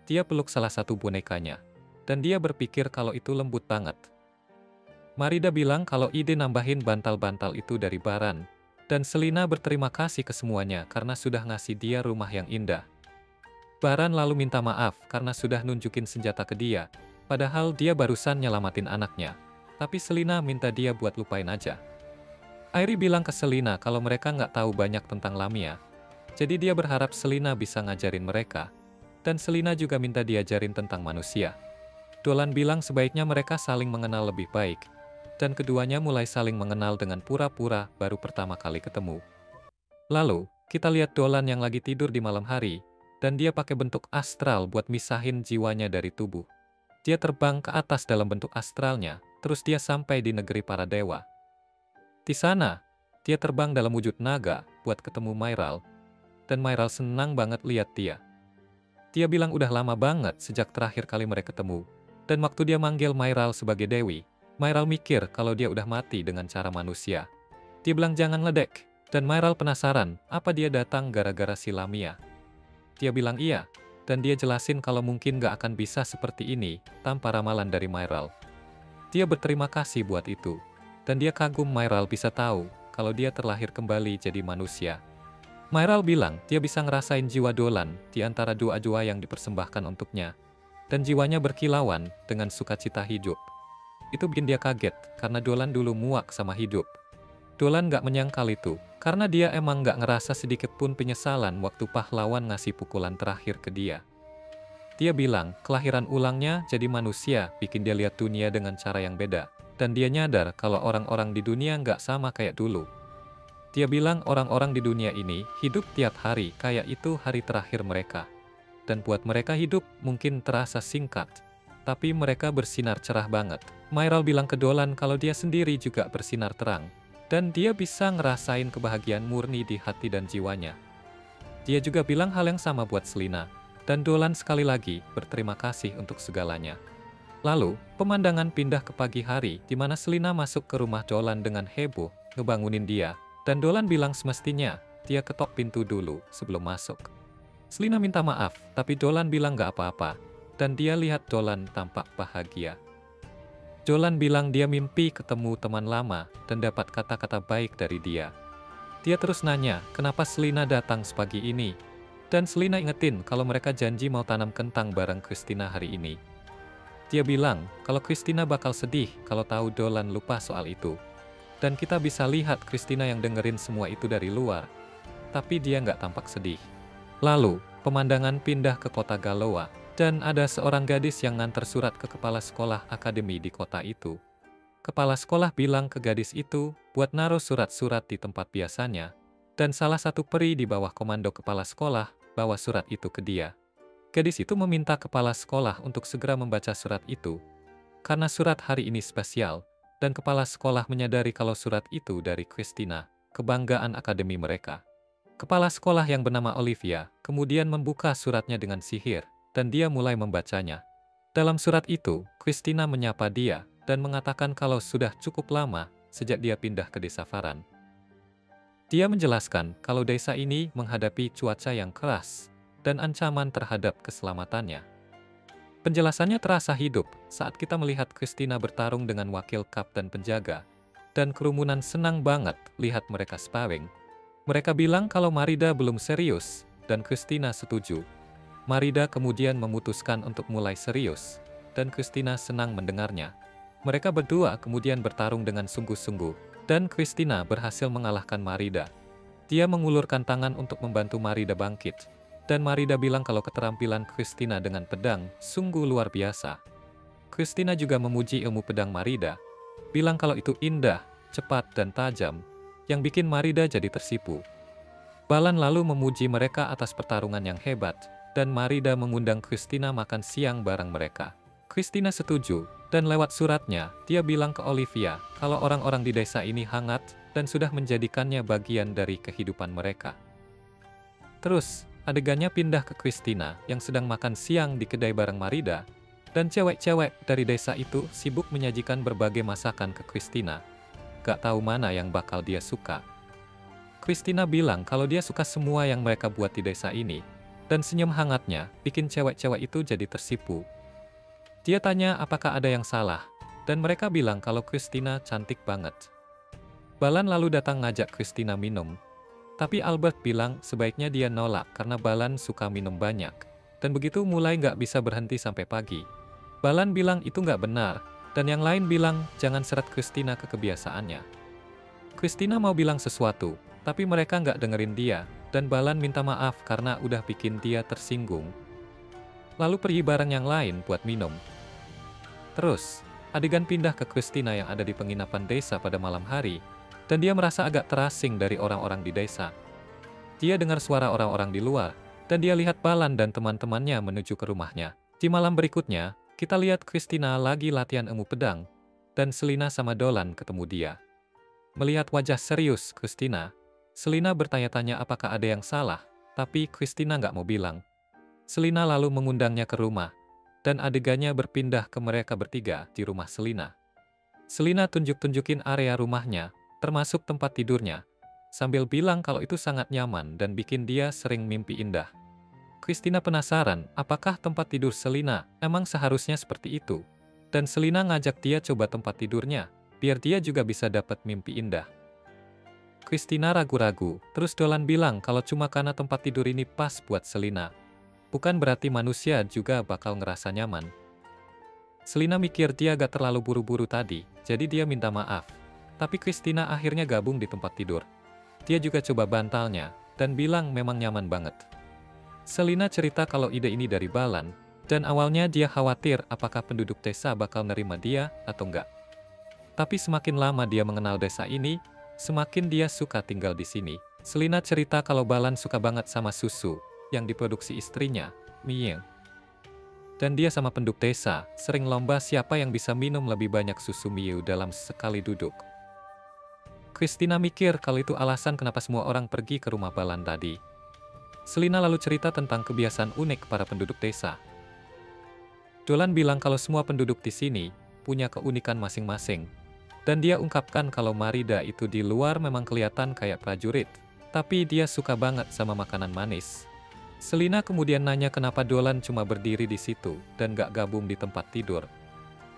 Dia peluk salah satu bonekanya, dan dia berpikir kalau itu lembut banget. Marida bilang kalau ide nambahin bantal-bantal itu dari Baran, dan Selina berterima kasih ke semuanya karena sudah ngasih dia rumah yang indah. Baran lalu minta maaf karena sudah nunjukin senjata ke dia, padahal dia barusan nyelamatin anaknya. Tapi Selina minta dia buat lupain aja. Airi bilang ke Selina kalau mereka nggak tahu banyak tentang Lamia, jadi dia berharap Selina bisa ngajarin mereka. Dan Selina juga minta diajarin tentang manusia. Dolan bilang sebaiknya mereka saling mengenal lebih baik, dan keduanya mulai saling mengenal dengan pura-pura baru pertama kali ketemu. Lalu, kita lihat Dolan yang lagi tidur di malam hari, dan dia pakai bentuk astral buat misahin jiwanya dari tubuh. Dia terbang ke atas dalam bentuk astralnya, terus dia sampai di negeri para dewa. Di sana, dia terbang dalam wujud naga buat ketemu Myral, dan Myral senang banget lihat dia. Dia bilang udah lama banget sejak terakhir kali mereka ketemu, dan waktu dia manggil Myral sebagai Dewi, Myral mikir kalau dia udah mati dengan cara manusia. Dia bilang jangan ledek, dan Myral penasaran apa dia datang gara-gara si Lamia. Dia bilang iya, dan dia jelasin kalau mungkin gak akan bisa seperti ini tanpa ramalan dari Myral. Dia berterima kasih buat itu, dan dia kagum Myral bisa tahu kalau dia terlahir kembali jadi manusia. Myral bilang dia bisa ngerasain jiwa Dolan di antara doa-doa yang dipersembahkan untuknya, dan jiwanya berkilauan dengan sukacita hidup. Itu bikin dia kaget, karena Dolan dulu muak sama hidup. Dolan gak menyangkal itu, karena dia emang gak ngerasa sedikit pun penyesalan waktu pahlawan ngasih pukulan terakhir ke dia. Dia bilang, kelahiran ulangnya jadi manusia bikin dia lihat dunia dengan cara yang beda. Dan dia nyadar kalau orang-orang di dunia nggak sama kayak dulu. Dia bilang orang-orang di dunia ini hidup tiap hari kayak itu hari terakhir mereka. Dan buat mereka hidup mungkin terasa singkat, tapi mereka bersinar cerah banget. Myrtle bilang ke Dolan kalau dia sendiri juga bersinar terang, dan dia bisa ngerasain kebahagiaan murni di hati dan jiwanya. Dia juga bilang hal yang sama buat Selina, dan Dolan sekali lagi berterima kasih untuk segalanya. Lalu, pemandangan pindah ke pagi hari di mana Selina masuk ke rumah Dolan dengan heboh, ngebangunin dia, dan Dolan bilang semestinya dia ketok pintu dulu sebelum masuk. Selina minta maaf, tapi Dolan bilang gak apa-apa, dan dia lihat Dolan tampak bahagia. Dolan bilang dia mimpi ketemu teman lama dan dapat kata-kata baik dari dia. Dia terus nanya kenapa Selina datang sepagi ini, dan Selina ingetin kalau mereka janji mau tanam kentang bareng Christina hari ini. Dia bilang kalau Christina bakal sedih kalau tahu Dolan lupa soal itu. Dan kita bisa lihat Christina yang dengerin semua itu dari luar, tapi dia nggak tampak sedih. Lalu, pemandangan pindah ke kota Galoa, dan ada seorang gadis yang nganter surat ke kepala sekolah akademi di kota itu. Kepala sekolah bilang ke gadis itu buat naruh surat-surat di tempat biasanya, dan salah satu peri di bawah komando kepala sekolah bawa surat itu ke dia. Gadis itu meminta kepala sekolah untuk segera membaca surat itu, karena surat hari ini spesial, dan kepala sekolah menyadari kalau surat itu dari Christina, kebanggaan akademi mereka. Kepala sekolah yang bernama Olivia kemudian membuka suratnya dengan sihir, dan dia mulai membacanya. Dalam surat itu, Christina menyapa dia dan mengatakan kalau sudah cukup lama sejak dia pindah ke desa Faran. Dia menjelaskan kalau desa ini menghadapi cuaca yang keras dan ancaman terhadap keselamatannya. Penjelasannya terasa hidup saat kita melihat Christina bertarung dengan wakil kapten penjaga, dan kerumunan senang banget lihat mereka sparring. Mereka bilang kalau Marida belum serius, dan Christina setuju. Marida kemudian memutuskan untuk mulai serius, dan Christina senang mendengarnya. Mereka berdua kemudian bertarung dengan sungguh-sungguh, dan Christina berhasil mengalahkan Marida. Dia mengulurkan tangan untuk membantu Marida bangkit, dan Marida bilang kalau keterampilan Christina dengan pedang sungguh luar biasa. Christina juga memuji ilmu pedang Marida, bilang kalau itu indah, cepat, dan tajam, yang bikin Marida jadi tersipu. Balan lalu memuji mereka atas pertarungan yang hebat, dan Marida mengundang Christina makan siang bareng mereka. Christina setuju, dan lewat suratnya, dia bilang ke Olivia kalau orang-orang di desa ini hangat dan sudah menjadikannya bagian dari kehidupan mereka. Terus, adegannya pindah ke Christina yang sedang makan siang di kedai bareng Marida, dan cewek-cewek dari desa itu sibuk menyajikan berbagai masakan ke Christina. Gak tahu mana yang bakal dia suka. Christina bilang kalau dia suka semua yang mereka buat di desa ini, dan senyum hangatnya bikin cewek-cewek itu jadi tersipu. Dia tanya apakah ada yang salah, dan mereka bilang kalau Christina cantik banget. Balan lalu datang ngajak Christina minum, tapi Albert bilang sebaiknya dia nolak karena Balan suka minum banyak, dan begitu mulai nggak bisa berhenti sampai pagi. Balan bilang itu nggak benar, dan yang lain bilang jangan seret Christina ke kebiasaannya. Christina mau bilang sesuatu, tapi mereka nggak dengerin dia, dan Balan minta maaf karena udah bikin dia tersinggung. Lalu pergi bareng yang lain buat minum. Terus, adegan pindah ke Christina yang ada di penginapan desa pada malam hari, dan dia merasa agak terasing dari orang-orang di desa. Dia dengar suara orang-orang di luar, dan dia lihat Balan dan teman-temannya menuju ke rumahnya. Di malam berikutnya, kita lihat Christina lagi latihan ilmu pedang, dan Selina sama Dolan ketemu dia. Melihat wajah serius Christina, Selina bertanya-tanya apakah ada yang salah, tapi Christina nggak mau bilang. Selina lalu mengundangnya ke rumah, dan adegannya berpindah ke mereka bertiga di rumah Selina. Selina tunjuk-tunjukin area rumahnya, termasuk tempat tidurnya, sambil bilang kalau itu sangat nyaman dan bikin dia sering mimpi indah. Christina penasaran apakah tempat tidur Selina emang seharusnya seperti itu, dan Selina ngajak dia coba tempat tidurnya, biar dia juga bisa dapat mimpi indah. Christina ragu-ragu, terus Dolan bilang kalau cuma karena tempat tidur ini pas buat Selina. Bukan berarti manusia juga bakal ngerasa nyaman. Selina mikir dia gak terlalu buru-buru tadi, jadi dia minta maaf. Tapi Christina akhirnya gabung di tempat tidur. Dia juga coba bantalnya, dan bilang memang nyaman banget. Selina cerita kalau ide ini dari Balan, dan awalnya dia khawatir apakah penduduk desa bakal nerima dia atau enggak. Tapi semakin lama dia mengenal desa ini, semakin dia suka tinggal di sini. Selina cerita kalau Balan suka banget sama susu yang diproduksi istrinya, Mie. Dan dia sama penduduk desa sering lomba siapa yang bisa minum lebih banyak susu Miu dalam sekali duduk. Christina mikir kalau itu alasan kenapa semua orang pergi ke rumah Balan tadi. Selina lalu cerita tentang kebiasaan unik para penduduk desa. Dolan bilang kalau semua penduduk di sini punya keunikan masing-masing. Dan dia ungkapkan kalau Marida itu di luar memang kelihatan kayak prajurit, tapi dia suka banget sama makanan manis. Selina kemudian nanya kenapa Dolan cuma berdiri di situ dan gak gabung di tempat tidur.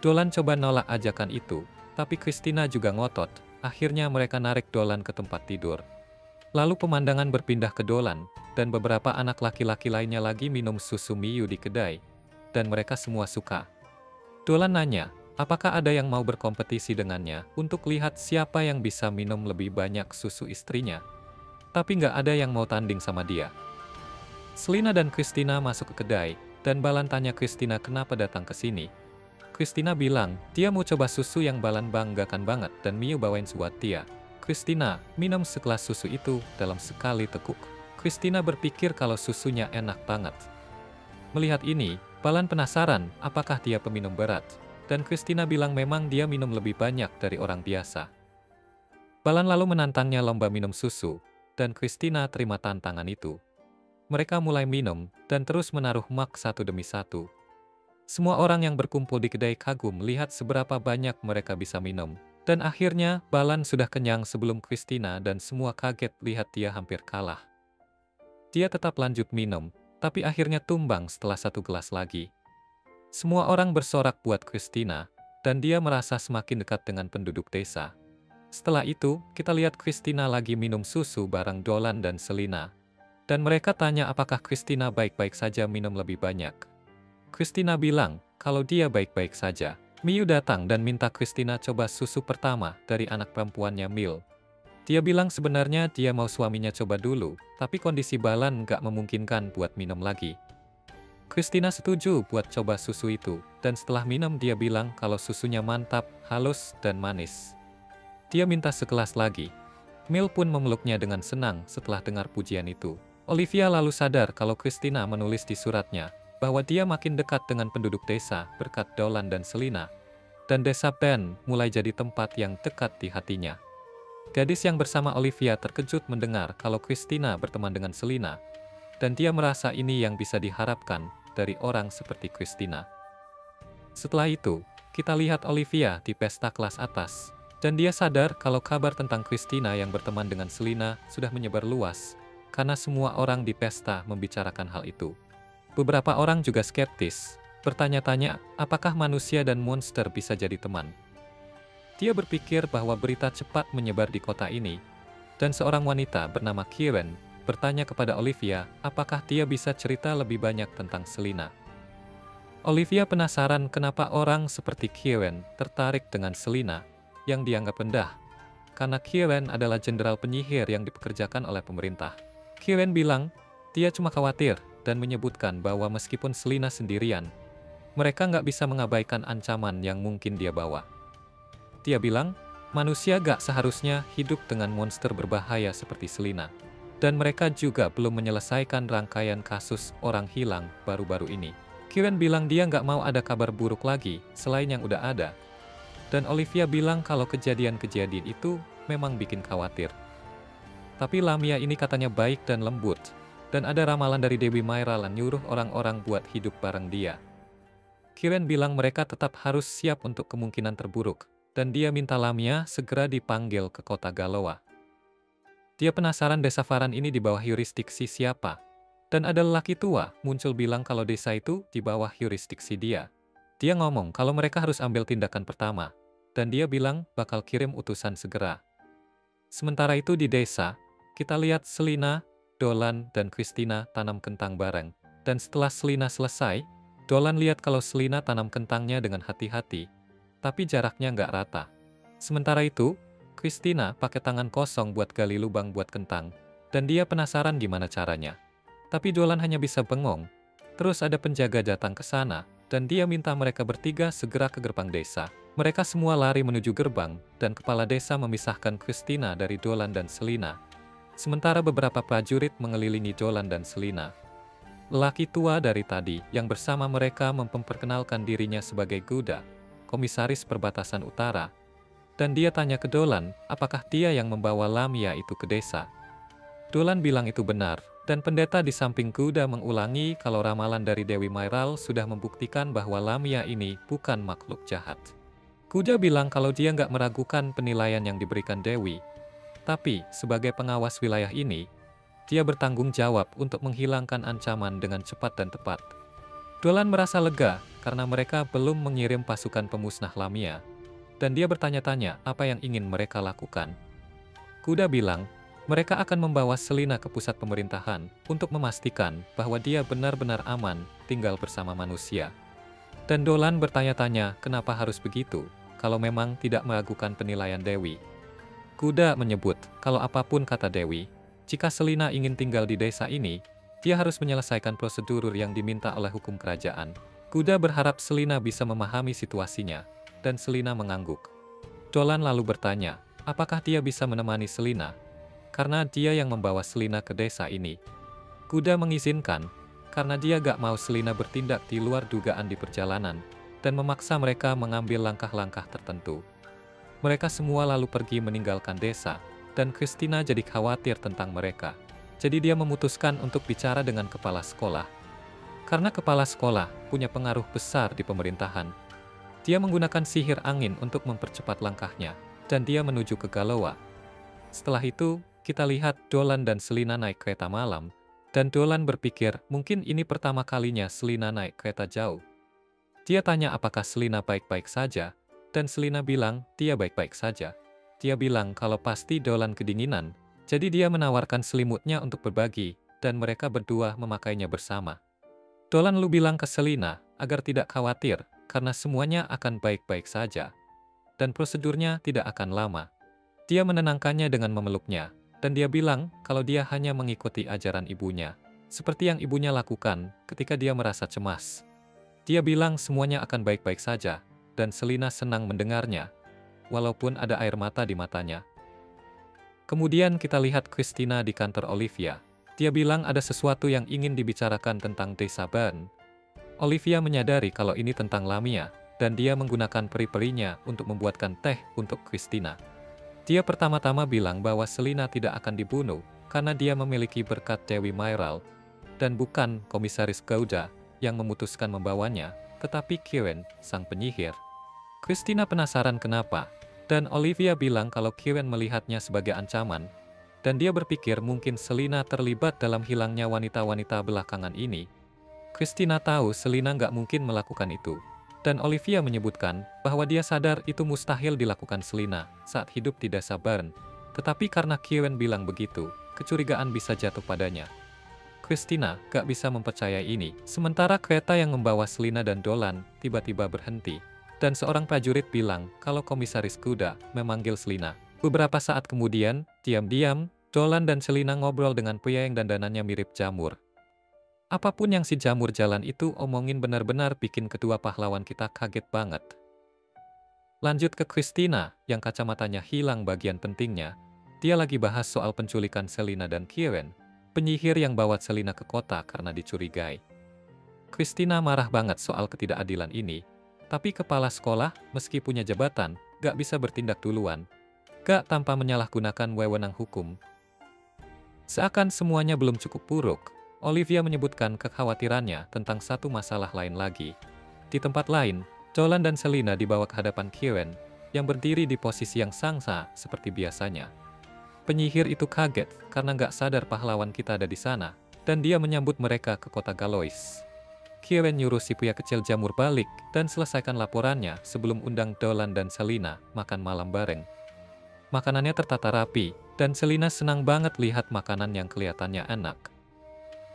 Dolan coba nolak ajakan itu, tapi Christina juga ngotot. Akhirnya mereka narik Dolan ke tempat tidur. Lalu pemandangan berpindah ke Dolan, dan beberapa anak laki-laki lainnya lagi minum susu Miu di kedai. Dan mereka semua suka. Dolan nanya, apakah ada yang mau berkompetisi dengannya untuk lihat siapa yang bisa minum lebih banyak susu istrinya. Tapi nggak ada yang mau tanding sama dia. Selina dan Christina masuk ke kedai, dan Balan tanya Christina kenapa datang ke sini. Christina bilang, dia mau coba susu yang Balan banggakan banget dan Miu bawain buat dia. Christina minum segelas susu itu dalam sekali teguk. Christina berpikir kalau susunya enak banget. Melihat ini, Balan penasaran apakah dia peminum berat. Dan Christina bilang memang dia minum lebih banyak dari orang biasa. Balan lalu menantangnya lomba minum susu, dan Christina terima tantangan itu. Mereka mulai minum, dan terus menaruh mak satu demi satu. Semua orang yang berkumpul di kedai kagum melihat seberapa banyak mereka bisa minum. Dan akhirnya, Balan sudah kenyang sebelum Christina dan semua kaget lihat dia hampir kalah. Dia tetap lanjut minum, tapi akhirnya tumbang setelah satu gelas lagi. Semua orang bersorak buat Christina, dan dia merasa semakin dekat dengan penduduk desa. Setelah itu, kita lihat Christina lagi minum susu bareng Dolan dan Selina. Dan mereka tanya apakah Christina baik-baik saja minum lebih banyak. Christina bilang, kalau dia baik-baik saja. Miu datang dan minta Christina coba susu pertama dari anak perempuannya Mil. Dia bilang sebenarnya dia mau suaminya coba dulu, tapi kondisi Balan nggak memungkinkan buat minum lagi. Christina setuju buat coba susu itu, dan setelah minum dia bilang kalau susunya mantap, halus, dan manis. Dia minta segelas lagi. Mil pun memeluknya dengan senang setelah dengar pujian itu. Olivia lalu sadar kalau Christina menulis di suratnya bahwa dia makin dekat dengan penduduk desa berkat Dolan dan Selina, dan desa Ben mulai jadi tempat yang dekat di hatinya. Gadis yang bersama Olivia terkejut mendengar kalau Christina berteman dengan Selina, dan dia merasa ini yang bisa diharapkan dari orang seperti Christina. Setelah itu, kita lihat Olivia di pesta kelas atas, dan dia sadar kalau kabar tentang Christina yang berteman dengan Selina sudah menyebar luas, karena semua orang di pesta membicarakan hal itu. Beberapa orang juga skeptis, bertanya-tanya apakah manusia dan monster bisa jadi teman. Dia berpikir bahwa berita cepat menyebar di kota ini, dan seorang wanita bernama Kieran bertanya kepada Olivia apakah dia bisa cerita lebih banyak tentang Selina. Olivia penasaran kenapa orang seperti Kieran tertarik dengan Selina yang dianggap rendah, karena Kieran adalah jenderal penyihir yang dipekerjakan oleh pemerintah. Kieran bilang, dia cuma khawatir dan menyebutkan bahwa meskipun Selina sendirian, mereka nggak bisa mengabaikan ancaman yang mungkin dia bawa. Dia bilang, manusia gak seharusnya hidup dengan monster berbahaya seperti Selina. Dan mereka juga belum menyelesaikan rangkaian kasus orang hilang baru-baru ini. Kieran bilang dia nggak mau ada kabar buruk lagi selain yang udah ada. Dan Olivia bilang kalau kejadian-kejadian itu memang bikin khawatir. Tapi Lamia ini katanya baik dan lembut. Dan ada ramalan dari Dewi Myra yang nyuruh orang-orang buat hidup bareng dia. Kieran bilang mereka tetap harus siap untuk kemungkinan terburuk. Dan dia minta Lamia segera dipanggil ke kota Galoa. Dia penasaran desa Faran ini di bawah yurisdiksi siapa. Dan ada lelaki tua muncul bilang kalau desa itu di bawah yurisdiksi dia. Dia ngomong kalau mereka harus ambil tindakan pertama. Dan dia bilang bakal kirim utusan segera. Sementara itu di desa, kita lihat Selina, Dolan, dan Christina tanam kentang bareng. Dan setelah Selina selesai, Dolan lihat kalau Selina tanam kentangnya dengan hati-hati. Tapi jaraknya nggak rata. Sementara itu, Christina pakai tangan kosong buat gali lubang buat kentang, dan dia penasaran gimana caranya. Tapi Dolan hanya bisa bengong. Terus ada penjaga datang ke sana, dan dia minta mereka bertiga segera ke gerbang desa. Mereka semua lari menuju gerbang, dan kepala desa memisahkan Christina dari Dolan dan Selina. Sementara beberapa prajurit mengelilingi Dolan dan Selina. Lelaki tua dari tadi yang bersama mereka memperkenalkan dirinya sebagai Gouda, komisaris perbatasan utara, dan dia tanya ke Dolan apakah dia yang membawa Lamia itu ke desa. Dolan bilang itu benar, dan pendeta di samping Gouda mengulangi kalau ramalan dari Dewi Mairal sudah membuktikan bahwa Lamia ini bukan makhluk jahat. Gouda bilang kalau dia nggak meragukan penilaian yang diberikan Dewi, tapi sebagai pengawas wilayah ini, dia bertanggung jawab untuk menghilangkan ancaman dengan cepat dan tepat. Dolan merasa lega karena mereka belum mengirim pasukan pemusnah Lamia, dan dia bertanya-tanya apa yang ingin mereka lakukan. Kuda bilang, mereka akan membawa Selina ke pusat pemerintahan untuk memastikan bahwa dia benar-benar aman tinggal bersama manusia. Dan Dolan bertanya-tanya kenapa harus begitu, kalau memang tidak meragukan penilaian Dewi. Kuda menyebut kalau apapun kata Dewi, jika Selina ingin tinggal di desa ini, dia harus menyelesaikan prosedur yang diminta oleh hukum kerajaan. Kuda berharap Selina bisa memahami situasinya, dan Selina mengangguk. Dolan lalu bertanya, apakah dia bisa menemani Selina? Karena dia yang membawa Selina ke desa ini. Kuda mengizinkan, karena dia gak mau Selina bertindak di luar dugaan di perjalanan, dan memaksa mereka mengambil langkah-langkah tertentu. Mereka semua lalu pergi meninggalkan desa, dan Christina jadi khawatir tentang mereka. Jadi dia memutuskan untuk bicara dengan kepala sekolah. Karena kepala sekolah punya pengaruh besar di pemerintahan, dia menggunakan sihir angin untuk mempercepat langkahnya, dan dia menuju ke Galowa. Setelah itu, kita lihat Dolan dan Selina naik kereta malam, dan Dolan berpikir mungkin ini pertama kalinya Selina naik kereta jauh. Dia tanya apakah Selina baik-baik saja, dan Selina bilang dia baik-baik saja. Dia bilang kalau pasti Dolan kedinginan, jadi dia menawarkan selimutnya untuk berbagi, dan mereka berdua memakainya bersama. Dolan lalu bilang ke Selina agar tidak khawatir, karena semuanya akan baik-baik saja, dan prosedurnya tidak akan lama. Dia menenangkannya dengan memeluknya, dan dia bilang kalau dia hanya mengikuti ajaran ibunya, seperti yang ibunya lakukan ketika dia merasa cemas. Dia bilang semuanya akan baik-baik saja, dan Selina senang mendengarnya, walaupun ada air mata di matanya. Kemudian kita lihat Christina di kantor Olivia. Dia bilang ada sesuatu yang ingin dibicarakan tentang desa Bern. Olivia menyadari kalau ini tentang Lamia, dan dia menggunakan peri-perinya untuk membuatkan teh untuk Christina. Dia pertama-tama bilang bahwa Selina tidak akan dibunuh, karena dia memiliki berkat Dewi Mairal, dan bukan komisaris Gouda yang memutuskan membawanya, tetapi Kieran, sang penyihir. Christina penasaran kenapa, dan Olivia bilang kalau Kieran melihatnya sebagai ancaman, dan dia berpikir mungkin Selina terlibat dalam hilangnya wanita-wanita belakangan ini. Christina tahu Selina nggak mungkin melakukan itu, dan Olivia menyebutkan bahwa dia sadar itu mustahil dilakukan Selina saat hidup di desa Bern, tetapi karena Kieran bilang begitu, kecurigaan bisa jatuh padanya. Christina gak bisa mempercayai ini, sementara kereta yang membawa Selina dan Dolan tiba-tiba berhenti, dan seorang prajurit bilang kalau komisaris Gouda memanggil Selina. Beberapa saat kemudian, diam-diam, Dolan dan Selina ngobrol dengan pria yang dandanannya mirip jamur. Apapun yang si jamur jalan itu omongin benar-benar bikin kedua pahlawan kita kaget banget. Lanjut ke Christina, yang kacamatanya hilang bagian pentingnya. Dia lagi bahas soal penculikan Selina dan Kieran, penyihir yang bawa Selina ke kota karena dicurigai. Christina marah banget soal ketidakadilan ini, tapi kepala sekolah, meski punya jabatan, gak bisa bertindak duluan. Gak tanpa menyalahgunakan wewenang hukum. Seakan semuanya belum cukup buruk, Olivia menyebutkan kekhawatirannya tentang satu masalah lain lagi. Di tempat lain, Dolan dan Selina dibawa ke hadapan Kieran, yang berdiri di posisi yang sangsa seperti biasanya. Penyihir itu kaget karena gak sadar pahlawan kita ada di sana, dan dia menyambut mereka ke kota Galois. Kieran nyuruh si pria kecil jamur balik dan selesaikan laporannya sebelum undang Dolan dan Selina makan malam bareng. Makanannya tertata rapi, dan Selina senang banget lihat makanan yang kelihatannya enak.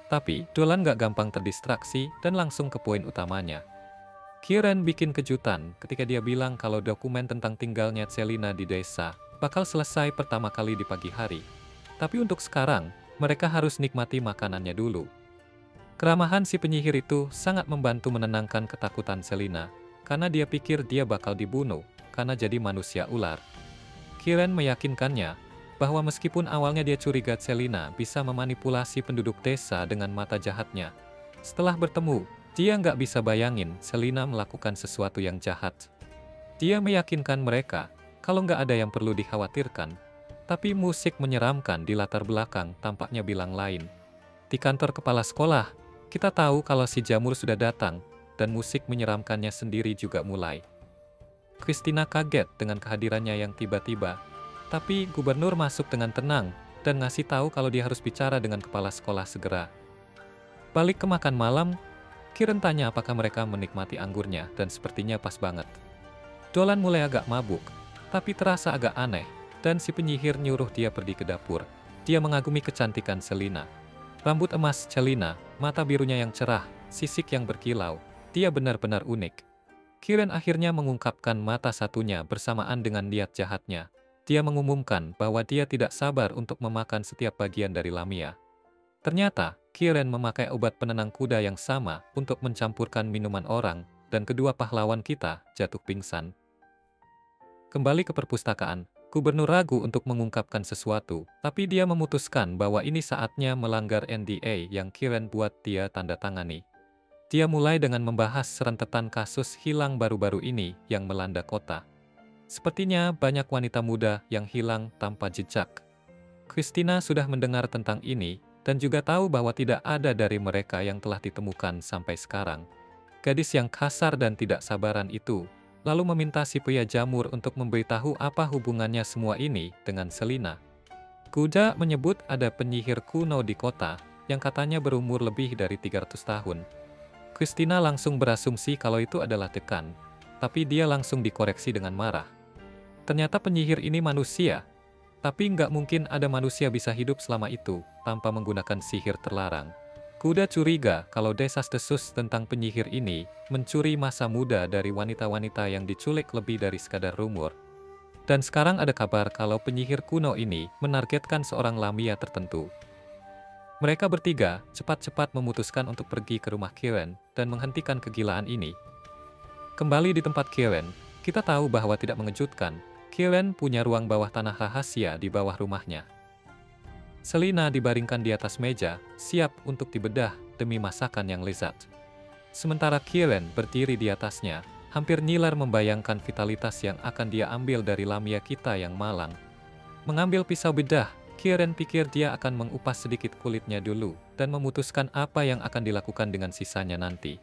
Tapi Dolan gak gampang terdistraksi dan langsung ke poin utamanya. Kieran bikin kejutan ketika dia bilang kalau dokumen tentang tinggalnya Selina di desa bakal selesai pertama kali di pagi hari. Tapi untuk sekarang, mereka harus nikmati makanannya dulu. Keramahan si penyihir itu sangat membantu menenangkan ketakutan Selina, karena dia pikir dia bakal dibunuh, karena jadi manusia ular. Kieran meyakinkannya, bahwa meskipun awalnya dia curiga Selina bisa memanipulasi penduduk desa dengan mata jahatnya, Setelah bertemu, dia nggak bisa bayangin Selina melakukan sesuatu yang jahat. Dia meyakinkan mereka kalau nggak ada yang perlu dikhawatirkan, tapi musik menyeramkan di latar belakang tampaknya bilang lain. Di kantor kepala sekolah, kita tahu kalau si jamur sudah datang, dan musik menyeramkannya sendiri juga mulai. Christina kaget dengan kehadirannya yang tiba-tiba, tapi gubernur masuk dengan tenang dan ngasih tahu kalau dia harus bicara dengan kepala sekolah segera. Balik ke makan malam, Kieran tanya apakah mereka menikmati anggurnya dan sepertinya pas banget. Dolan mulai agak mabuk, tapi terasa agak aneh, dan si penyihir nyuruh dia pergi ke dapur. Dia mengagumi kecantikan Selina. Rambut emas Selina, mata birunya yang cerah, sisik yang berkilau. Dia benar-benar unik. Kieran akhirnya mengungkapkan mata satunya bersamaan dengan niat jahatnya. Dia mengumumkan bahwa dia tidak sabar untuk memakan setiap bagian dari Lamia. Ternyata, Kieran memakai obat penenang kuda yang sama untuk mencampurkan minuman orang, dan kedua pahlawan kita jatuh pingsan. Kembali ke perpustakaan, gubernur ragu untuk mengungkapkan sesuatu, tapi dia memutuskan bahwa ini saatnya melanggar NDA yang Kieran buat dia tanda tangani. Dia mulai dengan membahas rentetan kasus hilang baru-baru ini yang melanda kota. Sepertinya banyak wanita muda yang hilang tanpa jejak. Christina sudah mendengar tentang ini, dan juga tahu bahwa tidak ada dari mereka yang telah ditemukan sampai sekarang. Gadis yang kasar dan tidak sabaran itu lalu meminta si pria jamur untuk memberitahu apa hubungannya semua ini dengan Selina. Kuda menyebut ada penyihir kuno di kota yang katanya berumur lebih dari 300 tahun. Christina langsung berasumsi kalau itu adalah Dekan, tapi dia langsung dikoreksi dengan marah. Ternyata penyihir ini manusia, tapi nggak mungkin ada manusia bisa hidup selama itu tanpa menggunakan sihir terlarang. Kuda curiga kalau desas-desus tentang penyihir ini mencuri masa muda dari wanita-wanita yang diculik lebih dari sekadar rumor. Dan sekarang ada kabar kalau penyihir kuno ini menargetkan seorang Lamia tertentu. Mereka bertiga cepat-cepat memutuskan untuk pergi ke rumah Kieran dan menghentikan kegilaan ini. Kembali di tempat Kieran, kita tahu bahwa tidak mengejutkan, Kieran punya ruang bawah tanah rahasia di bawah rumahnya. Selina dibaringkan di atas meja, siap untuk dibedah demi masakan yang lezat. Sementara Kieran berdiri di atasnya, hampir ngiler membayangkan vitalitas yang akan dia ambil dari Lamia kita yang malang. Mengambil pisau bedah, Kieran pikir dia akan mengupas sedikit kulitnya dulu, dan memutuskan apa yang akan dilakukan dengan sisanya nanti.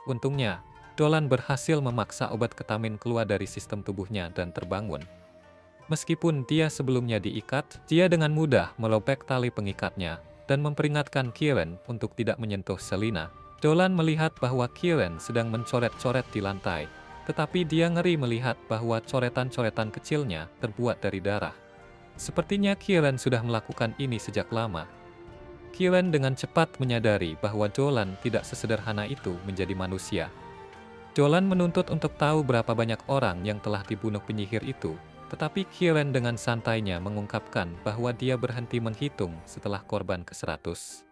Untungnya, Dolan berhasil memaksa obat ketamin keluar dari sistem tubuhnya dan terbangun. Meskipun dia sebelumnya diikat, dia dengan mudah melobek tali pengikatnya dan memperingatkan Kieran untuk tidak menyentuh Selina. Dolan melihat bahwa Kieran sedang mencoret-coret di lantai, tetapi dia ngeri melihat bahwa coretan-coretan kecilnya terbuat dari darah. Sepertinya Kieran sudah melakukan ini sejak lama. Kieran dengan cepat menyadari bahwa Dolan tidak sesederhana itu menjadi manusia. Dolan menuntut untuk tahu berapa banyak orang yang telah dibunuh penyihir itu. Tetapi Kieran dengan santainya mengungkapkan bahwa dia berhenti menghitung setelah korban ke-100.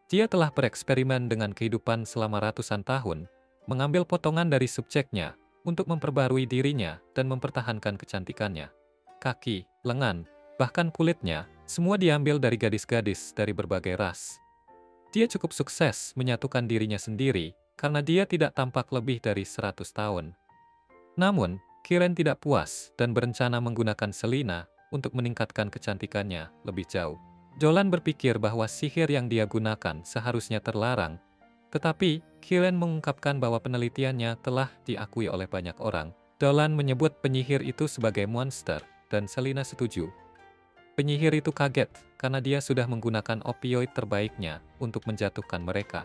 Dia telah bereksperimen dengan kehidupan selama ratusan tahun, mengambil potongan dari subjeknya untuk memperbarui dirinya dan mempertahankan kecantikannya. Kaki, lengan, bahkan kulitnya, semua diambil dari gadis-gadis dari berbagai ras. Dia cukup sukses menyatukan dirinya sendiri karena dia tidak tampak lebih dari 100 tahun. Namun, Kieran tidak puas dan berencana menggunakan Selina untuk meningkatkan kecantikannya lebih jauh. Dolan berpikir bahwa sihir yang dia gunakan seharusnya terlarang, tetapi Kieran mengungkapkan bahwa penelitiannya telah diakui oleh banyak orang. Dolan menyebut penyihir itu sebagai monster, dan Selina setuju. Penyihir itu kaget karena dia sudah menggunakan opioid terbaiknya untuk menjatuhkan mereka.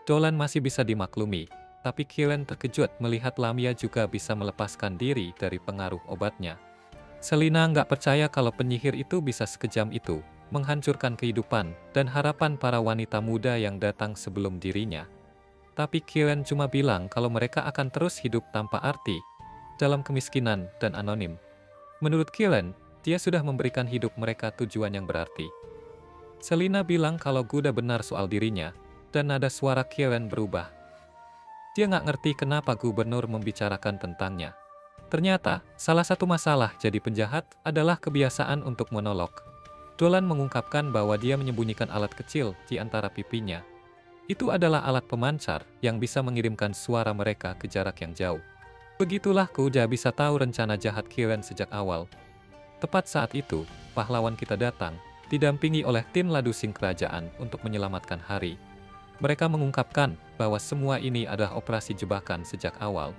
Dolan masih bisa dimaklumi, tapi Kieran terkejut melihat Lamia juga bisa melepaskan diri dari pengaruh obatnya. Selina nggak percaya kalau penyihir itu bisa sekejam itu, menghancurkan kehidupan dan harapan para wanita muda yang datang sebelum dirinya. Tapi Kieran cuma bilang kalau mereka akan terus hidup tanpa arti, dalam kemiskinan dan anonim. Menurut Kieran, dia sudah memberikan hidup mereka tujuan yang berarti. Selina bilang kalau Guda benar soal dirinya, dan nada suara Kieran berubah. Dia nggak ngerti kenapa gubernur membicarakan tentangnya. Ternyata, salah satu masalah jadi penjahat adalah kebiasaan untuk monolog. Dolan mengungkapkan bahwa dia menyembunyikan alat kecil di antara pipinya. Itu adalah alat pemancar yang bisa mengirimkan suara mereka ke jarak yang jauh. Begitulah kuda bisa tahu rencana jahat Kieran sejak awal. Tepat saat itu, pahlawan kita datang, didampingi oleh tim ladusing kerajaan untuk menyelamatkan Hari. Mereka mengungkapkan bahwa semua ini adalah operasi jebakan sejak awal.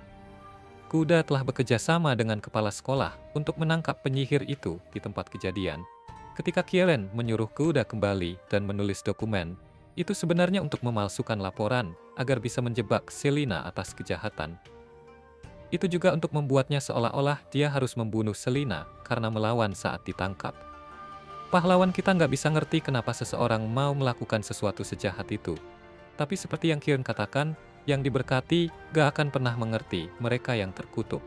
Kuda telah bekerja sama dengan kepala sekolah untuk menangkap penyihir itu di tempat kejadian. Ketika Kieran menyuruh kuda kembali dan menulis dokumen, itu sebenarnya untuk memalsukan laporan agar bisa menjebak Selina atas kejahatan. Itu juga untuk membuatnya seolah-olah dia harus membunuh Selina karena melawan saat ditangkap. Pahlawan kita nggak bisa ngerti kenapa seseorang mau melakukan sesuatu sejahat itu. Tapi seperti yang Kieran katakan, yang diberkati gak akan pernah mengerti mereka yang terkutuk.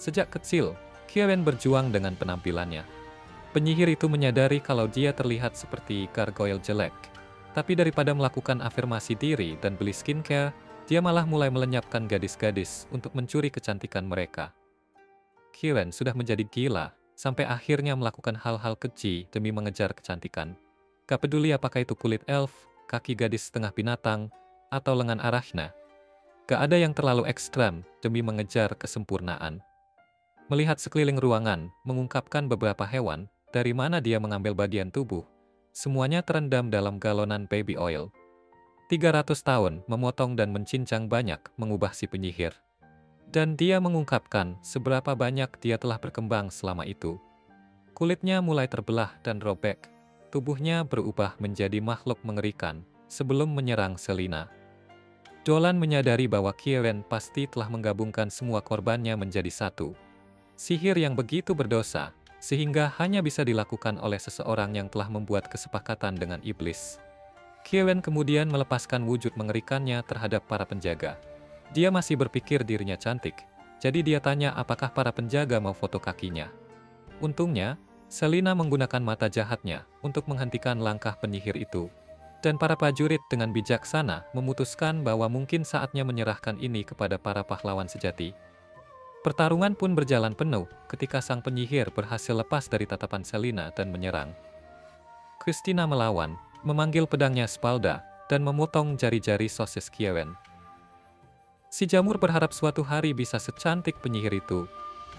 Sejak kecil, Kieran berjuang dengan penampilannya. Penyihir itu menyadari kalau dia terlihat seperti gargoyle jelek. Tapi daripada melakukan afirmasi diri dan beli skincare, dia malah mulai melenyapkan gadis-gadis untuk mencuri kecantikan mereka. Kieran sudah menjadi gila, sampai akhirnya melakukan hal-hal keji demi mengejar kecantikan. Gak peduli apakah itu kulit elf, kaki gadis setengah binatang, atau lengan arachna. Gak ada yang terlalu ekstrem demi mengejar kesempurnaan. Melihat sekeliling ruangan, mengungkapkan beberapa hewan, dari mana dia mengambil bagian tubuh, semuanya terendam dalam galonan baby oil. 300 tahun memotong dan mencincang banyak mengubah si penyihir. Dan dia mengungkapkan seberapa banyak dia telah berkembang selama itu. Kulitnya mulai terbelah dan robek. Tubuhnya berubah menjadi makhluk mengerikan sebelum menyerang Selina. Dolan menyadari bahwa Kieran pasti telah menggabungkan semua korbannya menjadi satu. Sihir yang begitu berdosa, sehingga hanya bisa dilakukan oleh seseorang yang telah membuat kesepakatan dengan iblis. Kieran kemudian melepaskan wujud mengerikannya terhadap para penjaga. Dia masih berpikir dirinya cantik, jadi dia tanya apakah para penjaga mau foto kakinya. Untungnya, Selina menggunakan mata jahatnya untuk menghentikan langkah penyihir itu. Dan para prajurit dengan bijaksana memutuskan bahwa mungkin saatnya menyerahkan ini kepada para pahlawan sejati. Pertarungan pun berjalan penuh ketika sang penyihir berhasil lepas dari tatapan Selina dan menyerang. Christina melawan, memanggil pedangnya Spalda, dan memotong jari-jari sosis Kieran. Si jamur berharap suatu hari bisa secantik penyihir itu,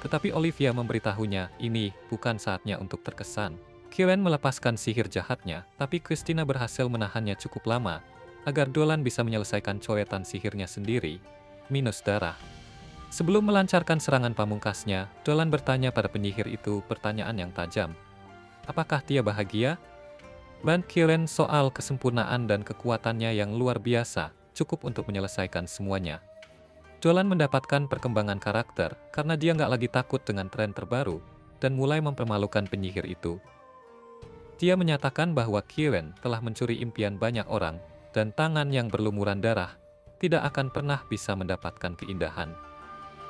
tetapi Olivia memberitahunya ini bukan saatnya untuk terkesan. Kieran melepaskan sihir jahatnya, tapi Christina berhasil menahannya cukup lama, agar Dolan bisa menyelesaikan coretan sihirnya sendiri, minus darah. Sebelum melancarkan serangan pamungkasnya, Dolan bertanya pada penyihir itu pertanyaan yang tajam. Apakah dia bahagia? Dan Kieran soal kesempurnaan dan kekuatannya yang luar biasa, cukup untuk menyelesaikan semuanya. Dolan mendapatkan perkembangan karakter karena dia nggak lagi takut dengan tren terbaru dan mulai mempermalukan penyihir itu. Dia menyatakan bahwa Kieran telah mencuri impian banyak orang dan tangan yang berlumuran darah tidak akan pernah bisa mendapatkan keindahan.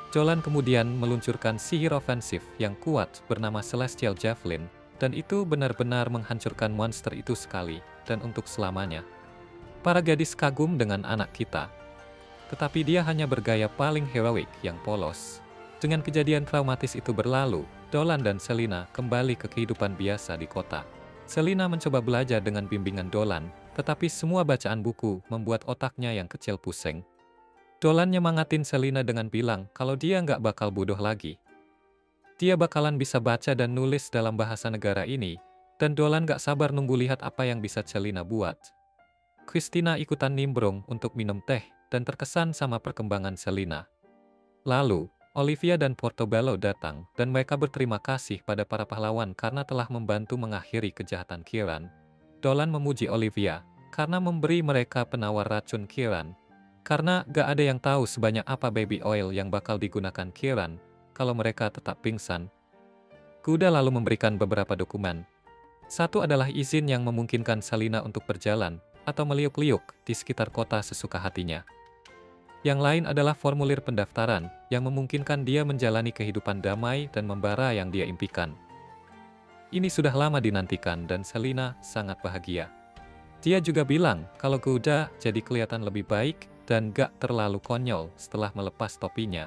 Dolan kemudian meluncurkan sihir ofensif yang kuat bernama Celestial Javelin, dan itu benar-benar menghancurkan monster itu sekali dan untuk selamanya. Para gadis kagum dengan anak kita. Tetapi dia hanya bergaya paling heroik yang polos. Dengan kejadian traumatis itu berlalu, Dolan dan Selina kembali ke kehidupan biasa di kota. Selina mencoba belajar dengan bimbingan Dolan, tetapi semua bacaan buku membuat otaknya yang kecil pusing. Dolan nyemangatin Selina dengan bilang kalau dia nggak bakal bodoh lagi. Dia bakalan bisa baca dan nulis dalam bahasa negara ini, dan Dolan nggak sabar nunggu lihat apa yang bisa Selina buat. Christina ikutan nimbrung untuk minum teh, dan terkesan sama perkembangan Selina. Lalu, Olivia dan Portobello datang, dan mereka berterima kasih pada para pahlawan karena telah membantu mengakhiri kejahatan Kieran. Dolan memuji Olivia, karena memberi mereka penawar racun Kieran. Karena gak ada yang tahu sebanyak apa baby oil yang bakal digunakan Kieran, kalau mereka tetap pingsan. Kuda lalu memberikan beberapa dokumen. Satu adalah izin yang memungkinkan Selina untuk berjalan, atau meliuk-liuk di sekitar kota sesuka hatinya. Yang lain adalah formulir pendaftaran yang memungkinkan dia menjalani kehidupan damai dan membara yang dia impikan. Ini sudah lama dinantikan dan Selina sangat bahagia. Dia juga bilang kalau kuda jadi kelihatan lebih baik dan gak terlalu konyol setelah melepas topinya.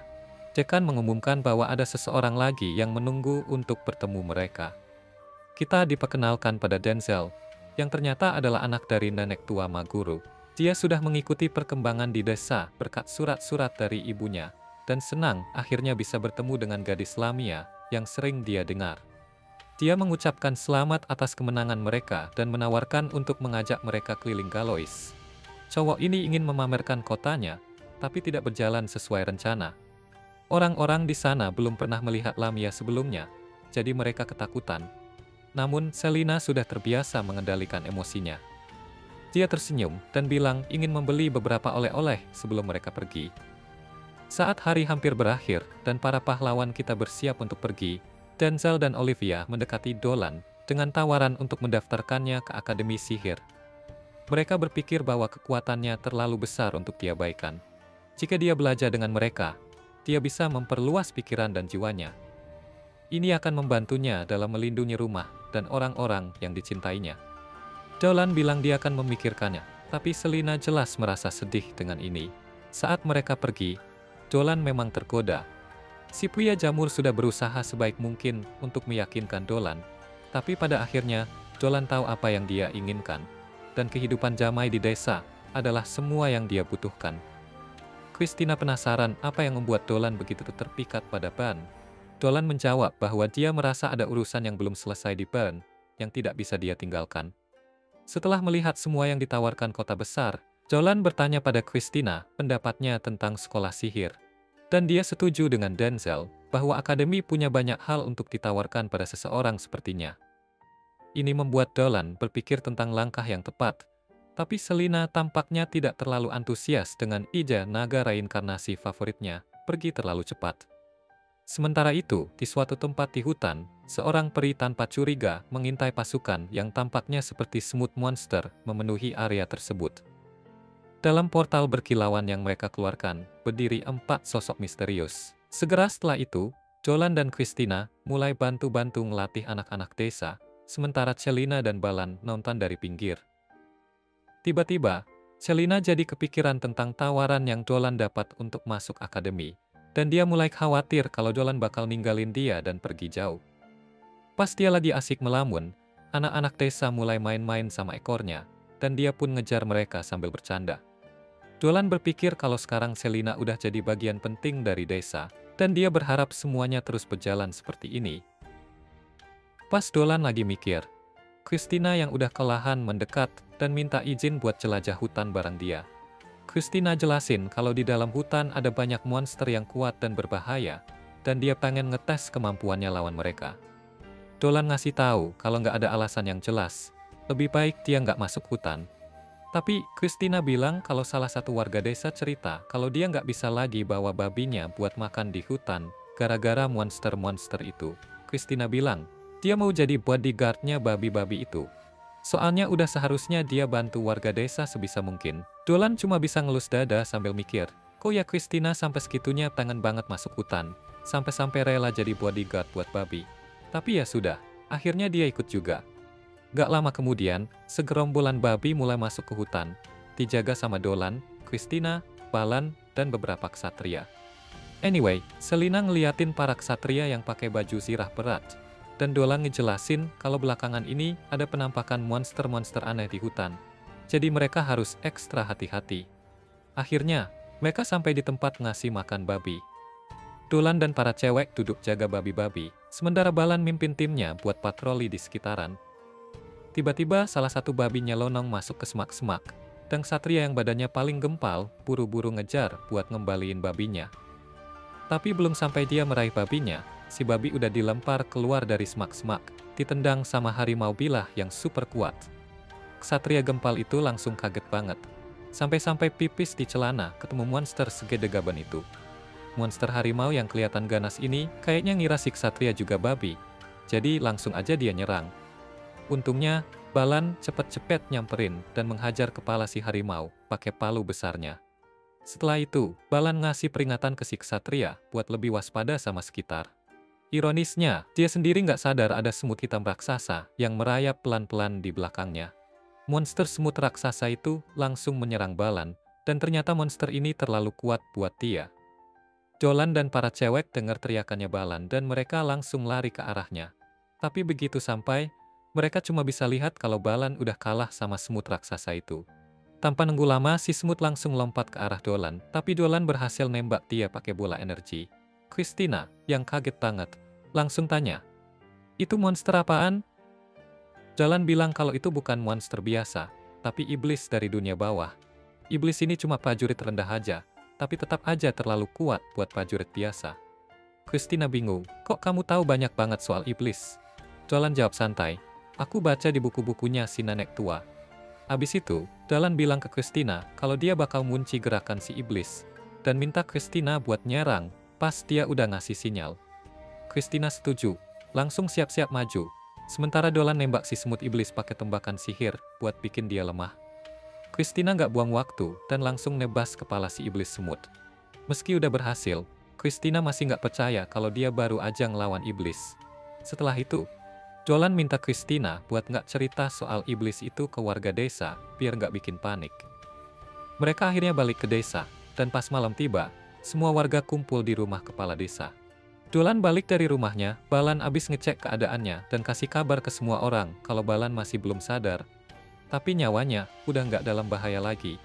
Dekan mengumumkan bahwa ada seseorang lagi yang menunggu untuk bertemu mereka. Kita diperkenalkan pada Denzel, yang ternyata adalah anak dari nenek tua Maguru. Dia sudah mengikuti perkembangan di desa berkat surat-surat dari ibunya, dan senang akhirnya bisa bertemu dengan gadis Lamia yang sering dia dengar. Dia mengucapkan selamat atas kemenangan mereka dan menawarkan untuk mengajak mereka keliling Galois. Cowok ini ingin memamerkan kotanya, tapi tidak berjalan sesuai rencana. Orang-orang di sana belum pernah melihat Lamia sebelumnya, jadi mereka ketakutan. Namun, Selina sudah terbiasa mengendalikan emosinya. Dia tersenyum dan bilang ingin membeli beberapa oleh-oleh sebelum mereka pergi. Saat hari hampir berakhir dan para pahlawan kita bersiap untuk pergi, Denzel dan Olivia mendekati Dolan dengan tawaran untuk mendaftarkannya ke Akademi Sihir. Mereka berpikir bahwa kekuatannya terlalu besar untuk diabaikan. Jika dia belajar dengan mereka, dia bisa memperluas pikiran dan jiwanya. Ini akan membantunya dalam melindungi rumah dan orang-orang yang dicintainya. Dolan bilang dia akan memikirkannya, tapi Selina jelas merasa sedih dengan ini. Saat mereka pergi, Dolan memang tergoda. Si pria jamur sudah berusaha sebaik mungkin untuk meyakinkan Dolan, tapi pada akhirnya Dolan tahu apa yang dia inginkan, dan kehidupan damai di desa adalah semua yang dia butuhkan. Christina penasaran apa yang membuat Dolan begitu terpikat pada Bern. Dolan menjawab bahwa dia merasa ada urusan yang belum selesai di Bern, yang tidak bisa dia tinggalkan. Setelah melihat semua yang ditawarkan kota besar, Dolan bertanya pada Christina pendapatnya tentang sekolah sihir. Dan dia setuju dengan Denzel bahwa akademi punya banyak hal untuk ditawarkan pada seseorang sepertinya. Ini membuat Dolan berpikir tentang langkah yang tepat, tapi Selina tampaknya tidak terlalu antusias dengan ide naga reinkarnasi favoritnya pergi terlalu cepat. Sementara itu, di suatu tempat di hutan, seorang peri tanpa curiga mengintai pasukan yang tampaknya seperti semut monster memenuhi area tersebut. Dalam portal berkilauan yang mereka keluarkan, berdiri 4 sosok misterius. Segera setelah itu, Dolan dan Christina mulai bantu-bantu melatih anak-anak desa, sementara Celina dan Balan nonton dari pinggir. Tiba-tiba, Celina jadi kepikiran tentang tawaran yang Dolan dapat untuk masuk akademi. Dan dia mulai khawatir kalau Dolan bakal ninggalin dia dan pergi jauh. Pas dia lagi asik melamun, anak-anak desa mulai main-main sama ekornya, dan dia pun ngejar mereka sambil bercanda. Dolan berpikir kalau sekarang Selina udah jadi bagian penting dari desa, dan dia berharap semuanya terus berjalan seperti ini. Pas Dolan lagi mikir, Christina yang udah kelelahan mendekat dan minta izin buat jelajah hutan bareng dia. Christina jelasin kalau di dalam hutan ada banyak monster yang kuat dan berbahaya, dan dia pengen ngetes kemampuannya lawan mereka. Dolan ngasih tahu kalau nggak ada alasan yang jelas, lebih baik dia nggak masuk hutan. Tapi Christina bilang kalau salah satu warga desa cerita kalau dia nggak bisa lagi bawa babinya buat makan di hutan, gara-gara monster-monster itu. Christina bilang, dia mau jadi bodyguard-nya babi-babi itu. Soalnya udah seharusnya dia bantu warga desa sebisa mungkin. Dolan cuma bisa ngelus dada sambil mikir, kok ya Christina sampai segitunya pengen banget masuk hutan, sampai-sampai rela jadi bodyguard buat babi. Tapi ya sudah, akhirnya dia ikut juga. Gak lama kemudian, segerombolan babi mulai masuk ke hutan, dijaga sama Dolan, Christina, Balan, dan beberapa ksatria. Anyway, Selina ngeliatin para ksatria yang pakai baju zirah berat. Dan Dolan ngejelasin kalau belakangan ini ada penampakan monster-monster aneh di hutan. Jadi mereka harus ekstra hati-hati. Akhirnya, mereka sampai di tempat ngasih makan babi. Dolan dan para cewek duduk jaga babi-babi, sementara Balan mimpin timnya buat patroli di sekitaran. Tiba-tiba salah satu babi nyelonong masuk ke semak-semak, dan ksatria yang badannya paling gempal buru-buru ngejar buat ngembaliin babinya. Tapi belum sampai dia meraih babinya, si babi udah dilempar keluar dari semak-semak, ditendang sama harimau bilah yang super kuat. Ksatria gempal itu langsung kaget banget. Sampai-sampai pipis di celana ketemu monster segede gaban itu. Monster harimau yang kelihatan ganas ini kayaknya ngira si ksatria juga babi. Jadi langsung aja dia nyerang. Untungnya, Balan cepet-cepet nyamperin dan menghajar kepala si harimau pakai palu besarnya. Setelah itu, Balan ngasih peringatan ke si ksatria buat lebih waspada sama sekitar. Ironisnya, dia sendiri nggak sadar ada semut hitam raksasa yang merayap pelan-pelan di belakangnya. Monster semut raksasa itu langsung menyerang Balan, dan ternyata monster ini terlalu kuat buat dia. Dolan dan para cewek dengar teriakannya Balan dan mereka langsung lari ke arahnya. Tapi begitu sampai, mereka cuma bisa lihat kalau Balan udah kalah sama semut raksasa itu. Tanpa nunggu lama, si semut langsung lompat ke arah Dolan, tapi Dolan berhasil nembak dia pakai bola energi. Christina, yang kaget banget, langsung tanya, "Itu monster apaan?" Dolan bilang kalau itu bukan monster biasa, tapi iblis dari dunia bawah. Iblis ini cuma prajurit rendah aja, tapi tetap aja terlalu kuat buat prajurit biasa. Christina bingung, "Kok kamu tahu banyak banget soal iblis?" Dolan jawab santai, "Aku baca di buku-bukunya si nenek tua." Abis itu, Dolan bilang ke Christina kalau dia bakal ngunci gerakan si iblis, dan minta Christina buat nyerang pas dia udah ngasih sinyal. Christina setuju, langsung siap-siap maju. Sementara Dolan nembak si semut iblis pakai tembakan sihir buat bikin dia lemah. Christina nggak buang waktu dan langsung nebas kepala si iblis semut. Meski udah berhasil, Christina masih nggak percaya kalau dia baru aja ngelawan iblis. Setelah itu, Dolan minta Christina buat nggak cerita soal iblis itu ke warga desa, biar nggak bikin panik. Mereka akhirnya balik ke desa, dan pas malam tiba, semua warga kumpul di rumah kepala desa. Dolan balik dari rumahnya, Balan abis ngecek keadaannya dan kasih kabar ke semua orang kalau Balan masih belum sadar, tapi nyawanya udah nggak dalam bahaya lagi.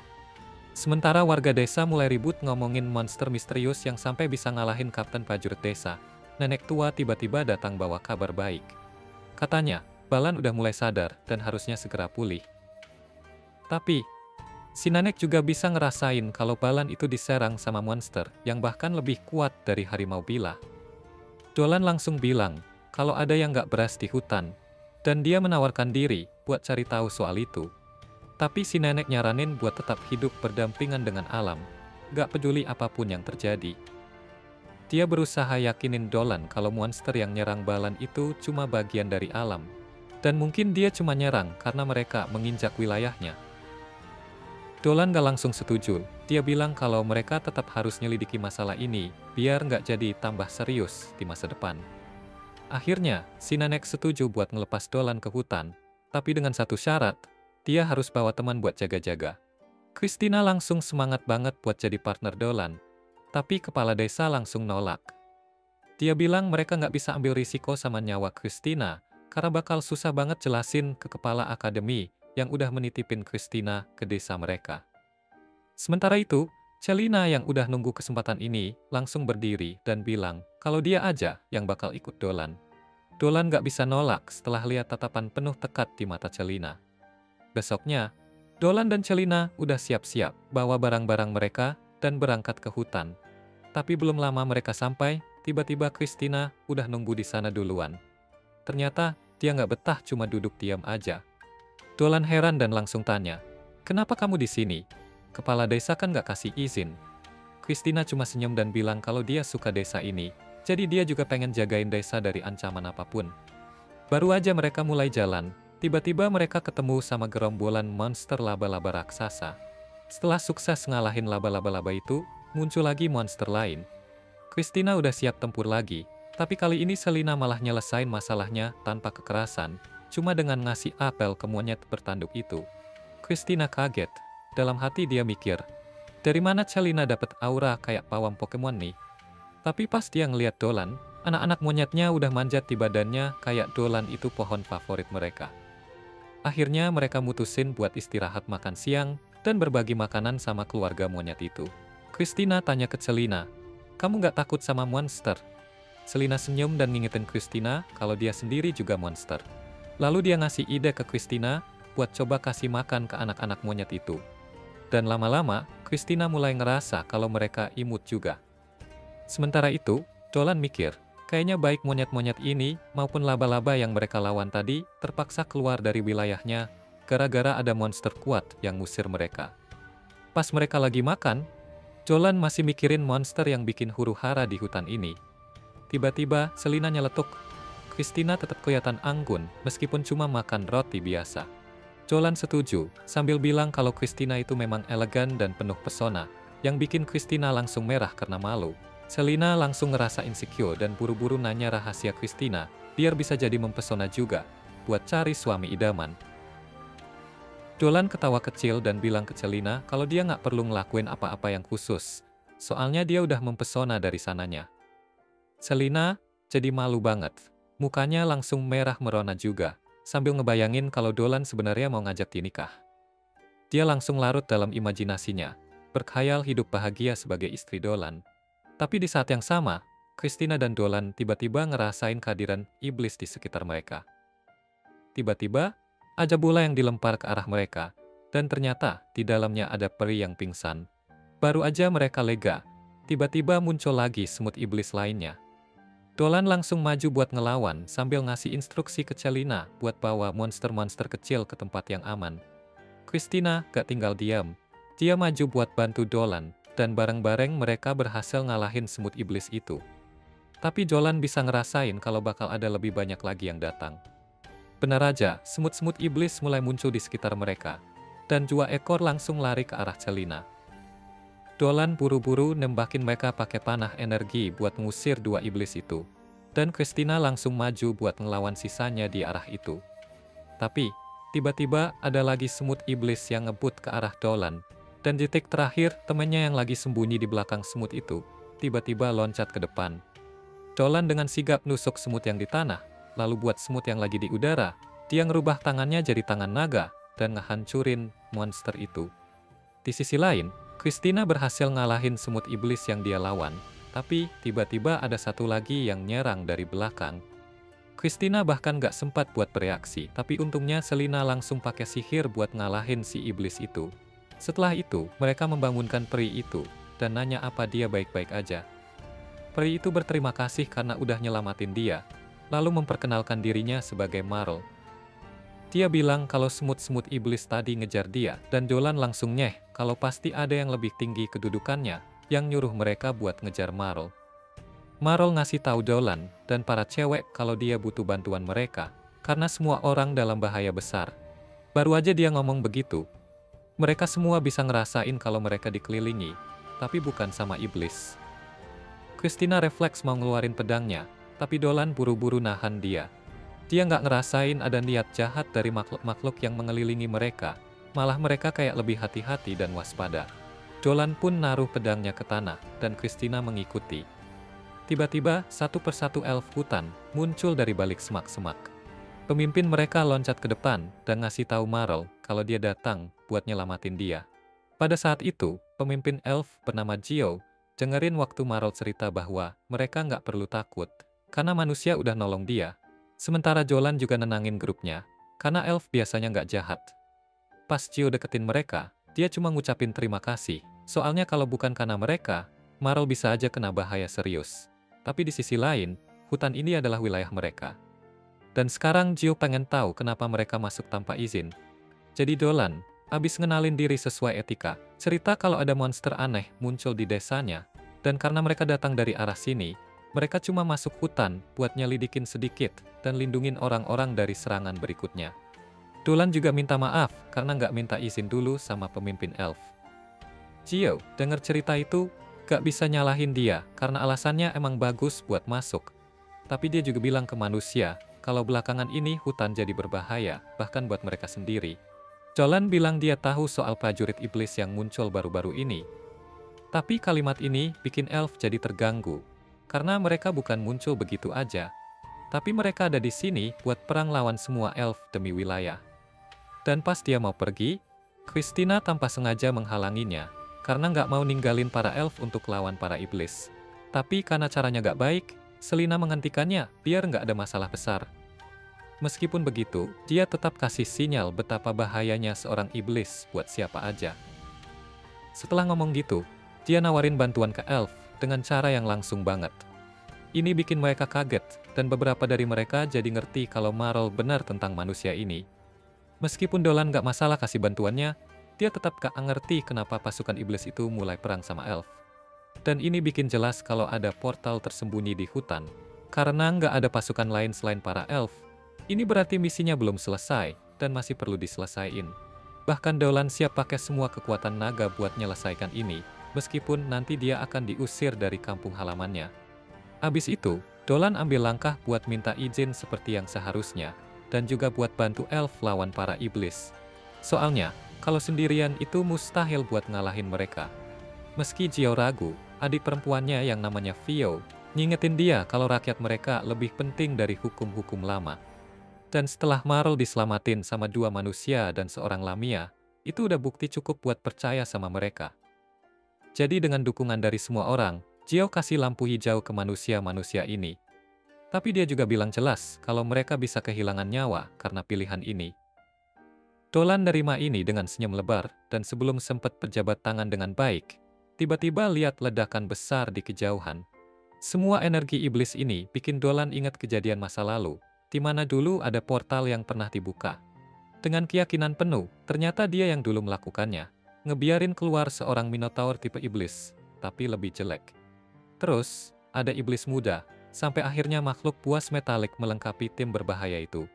Sementara warga desa mulai ribut ngomongin monster misterius yang sampai bisa ngalahin kapten prajurit desa. Nenek tua tiba-tiba datang bawa kabar baik. Katanya, Balan udah mulai sadar dan harusnya segera pulih. Tapi, si nenek juga bisa ngerasain kalau Balan itu diserang sama monster yang bahkan lebih kuat dari harimau bila. Dolan langsung bilang kalau ada yang gak beras di hutan, dan dia menawarkan diri buat cari tahu soal itu. Tapi si nenek nyaranin buat tetap hidup berdampingan dengan alam, gak peduli apapun yang terjadi. Dia berusaha yakinin Dolan kalau monster yang nyerang Balan itu cuma bagian dari alam, dan mungkin dia cuma nyerang karena mereka menginjak wilayahnya. Dolan gak langsung setuju, dia bilang kalau mereka tetap harus nyelidiki masalah ini, biar nggak jadi tambah serius di masa depan. Akhirnya, si nenek setuju buat ngelepas Dolan ke hutan, tapi dengan satu syarat, dia harus bawa teman buat jaga-jaga. Christina langsung semangat banget buat jadi partner Dolan, tapi kepala desa langsung nolak. Dia bilang mereka nggak bisa ambil risiko sama nyawa Christina, karena bakal susah banget jelasin ke kepala akademi yang udah menitipin Christina ke desa mereka. Sementara itu, Celina yang udah nunggu kesempatan ini langsung berdiri dan bilang kalau dia aja yang bakal ikut Dolan. Dolan nggak bisa nolak setelah lihat tatapan penuh tekad di mata Celina. Besoknya, Dolan dan Celina udah siap-siap bawa barang-barang mereka dan berangkat ke hutan. Tapi belum lama mereka sampai, tiba-tiba Christina udah nunggu di sana duluan. Ternyata, dia nggak betah cuma duduk diam aja. Dolan heran dan langsung tanya, "Kenapa kamu di sini? Kepala desa kan nggak kasih izin." Christina cuma senyum dan bilang kalau dia suka desa ini, jadi dia juga pengen jagain desa dari ancaman apapun. Baru aja mereka mulai jalan, tiba-tiba mereka ketemu sama gerombolan monster laba-laba raksasa. Setelah sukses ngalahin laba-laba itu, muncul lagi monster lain. Christina udah siap tempur lagi, tapi kali ini Celina malah nyelesain masalahnya tanpa kekerasan, cuma dengan ngasih apel ke monyet bertanduk itu. Christina kaget, dalam hati dia mikir, dari mana Celina dapat aura kayak pawang Pokemon nih? Tapi pas dia ngeliat Dolan, anak-anak monyetnya udah manjat di badannya kayak Dolan itu pohon favorit mereka. Akhirnya mereka mutusin buat istirahat makan siang dan berbagi makanan sama keluarga monyet itu. Christina tanya ke Celina, "Kamu nggak takut sama monster?" Celina senyum dan ngingetin Christina kalau dia sendiri juga monster. Lalu dia ngasih ide ke Christina buat coba kasih makan ke anak-anak monyet itu. Dan lama-lama, Christina mulai ngerasa kalau mereka imut juga. Sementara itu, Dolan mikir, kayaknya baik monyet-monyet ini maupun laba-laba yang mereka lawan tadi terpaksa keluar dari wilayahnya gara-gara ada monster kuat yang ngusir mereka. Pas mereka lagi makan, Dolan masih mikirin monster yang bikin huru-hara di hutan ini. Tiba-tiba, Celina nyeletuk. Christina tetap kelihatan anggun meskipun cuma makan roti biasa. Dolan setuju, sambil bilang kalau Christina itu memang elegan dan penuh pesona, yang bikin Christina langsung merah karena malu. Celina langsung ngerasa insecure dan buru-buru nanya rahasia Christina, biar bisa jadi mempesona juga, buat cari suami idaman. Dolan ketawa kecil dan bilang ke Celina kalau dia nggak perlu ngelakuin apa-apa yang khusus, soalnya dia udah mempesona dari sananya. Celina jadi malu banget, mukanya langsung merah merona juga, sambil ngebayangin kalau Dolan sebenarnya mau ngajak dia nikah. Dia langsung larut dalam imajinasinya, berkhayal hidup bahagia sebagai istri Dolan. Tapi di saat yang sama, Christina dan Dolan tiba-tiba ngerasain kehadiran iblis di sekitar mereka. Tiba-tiba, ada bola yang dilempar ke arah mereka, dan ternyata di dalamnya ada peri yang pingsan. Baru aja mereka lega, tiba-tiba muncul lagi semut iblis lainnya. Dolan langsung maju buat ngelawan sambil ngasih instruksi ke Celina buat bawa monster-monster kecil ke tempat yang aman. Christina gak tinggal diam. Dia maju buat bantu Dolan, dan bareng-bareng mereka berhasil ngalahin semut iblis itu. Tapi Dolan bisa ngerasain kalau bakal ada lebih banyak lagi yang datang. Benar aja, semut-semut iblis mulai muncul di sekitar mereka, dan 2 ekor langsung lari ke arah Celina. Dolan buru-buru nembakin mereka pakai panah energi buat ngusir 2 iblis itu. Dan Christina langsung maju buat ngelawan sisanya di arah itu. Tapi, tiba-tiba ada lagi semut iblis yang ngebut ke arah Dolan. Dan di detik terakhir, temannya yang lagi sembunyi di belakang semut itu, tiba-tiba loncat ke depan. Dolan dengan sigap nusuk semut yang di tanah, lalu buat semut yang lagi di udara, dia ngerubah tangannya jadi tangan naga, dan ngehancurin monster itu. Di sisi lain, Christina berhasil ngalahin semut iblis yang dia lawan, tapi tiba-tiba ada satu lagi yang nyerang dari belakang. Christina bahkan gak sempat buat bereaksi, tapi untungnya Celina langsung pakai sihir buat ngalahin si iblis itu. Setelah itu, mereka membangunkan peri itu, dan nanya apa dia baik-baik aja. Peri itu berterima kasih karena udah nyelamatin dia, lalu memperkenalkan dirinya sebagai Marl. Dia bilang kalau semut-semut iblis tadi ngejar dia, dan Dolan langsung nyeh kalau pasti ada yang lebih tinggi kedudukannya, yang nyuruh mereka buat ngejar Marl. Marl ngasih tahu Dolan dan para cewek kalau dia butuh bantuan mereka, karena semua orang dalam bahaya besar. Baru aja dia ngomong begitu, mereka semua bisa ngerasain kalau mereka dikelilingi, tapi bukan sama iblis. Christina refleks mau ngeluarin pedangnya, tapi Dolan buru-buru nahan dia. Dia nggak ngerasain ada niat jahat dari makhluk-makhluk yang mengelilingi mereka, malah mereka kayak lebih hati-hati dan waspada. Dolan pun naruh pedangnya ke tanah, dan Christina mengikuti. Tiba-tiba, satu persatu elf hutan muncul dari balik semak-semak. Pemimpin mereka loncat ke depan dan ngasih tahu Marl kalau dia datang buat nyelamatin dia. Pada saat itu, pemimpin elf bernama Gio dengerin waktu Marl cerita bahwa mereka nggak perlu takut, karena manusia udah nolong dia. Sementara Dolan juga nenangin grupnya, karena elf biasanya nggak jahat. Pas Gio deketin mereka, dia cuma ngucapin terima kasih, soalnya kalau bukan karena mereka, Marl bisa aja kena bahaya serius. Tapi di sisi lain, hutan ini adalah wilayah mereka. Dan sekarang Gio pengen tahu kenapa mereka masuk tanpa izin. Jadi Dolan, abis ngenalin diri sesuai etika, cerita kalau ada monster aneh muncul di desanya, dan karena mereka datang dari arah sini, mereka cuma masuk hutan buat nyelidikin sedikit dan lindungin orang-orang dari serangan berikutnya. Dolan juga minta maaf karena nggak minta izin dulu sama pemimpin elf. Gio denger cerita itu gak bisa nyalahin dia karena alasannya emang bagus buat masuk. Tapi dia juga bilang ke manusia kalau belakangan ini hutan jadi berbahaya bahkan buat mereka sendiri. Dolan bilang dia tahu soal prajurit iblis yang muncul baru-baru ini. Tapi kalimat ini bikin elf jadi terganggu. Karena mereka bukan muncul begitu aja, tapi mereka ada di sini buat perang lawan semua elf demi wilayah. Dan pas dia mau pergi, Christina tanpa sengaja menghalanginya, karena nggak mau ninggalin para elf untuk lawan para iblis. Tapi karena caranya nggak baik, Celina menghentikannya biar nggak ada masalah besar. Meskipun begitu, dia tetap kasih sinyal betapa bahayanya seorang iblis buat siapa aja. Setelah ngomong gitu, dia nawarin bantuan ke elf, dengan cara yang langsung banget. Ini bikin mereka kaget, dan beberapa dari mereka jadi ngerti kalau Marl benar tentang manusia ini. Meskipun Dolan gak masalah kasih bantuannya, dia tetap gak ngerti kenapa pasukan iblis itu mulai perang sama elf. Dan ini bikin jelas kalau ada portal tersembunyi di hutan. Karena gak ada pasukan lain selain para elf, ini berarti misinya belum selesai, dan masih perlu diselesaiin. Bahkan Dolan siap pakai semua kekuatan naga buat menyelesaikan ini, meskipun nanti dia akan diusir dari kampung halamannya. Abis itu, Dolan ambil langkah buat minta izin seperti yang seharusnya, dan juga buat bantu elf lawan para iblis. Soalnya, kalau sendirian itu mustahil buat ngalahin mereka. Meski Gio ragu, adik perempuannya yang namanya Vio, ngingetin dia kalau rakyat mereka lebih penting dari hukum-hukum lama. Dan setelah Marl diselamatin sama 2 manusia dan seorang Lamia, itu udah bukti cukup buat percaya sama mereka. Jadi dengan dukungan dari semua orang, Jiao kasih lampu hijau ke manusia-manusia ini. Tapi dia juga bilang jelas kalau mereka bisa kehilangan nyawa karena pilihan ini. Dolan nerima ini dengan senyum lebar, dan sebelum sempat berjabat tangan dengan baik, tiba-tiba lihat ledakan besar di kejauhan. Semua energi iblis ini bikin Dolan ingat kejadian masa lalu, di mana dulu ada portal yang pernah dibuka. Dengan keyakinan penuh, ternyata dia yang dulu melakukannya, ngebiarin keluar seorang Minotaur tipe iblis, tapi lebih jelek. Terus, ada iblis muda, sampai akhirnya makhluk buas metalik melengkapi tim berbahaya itu.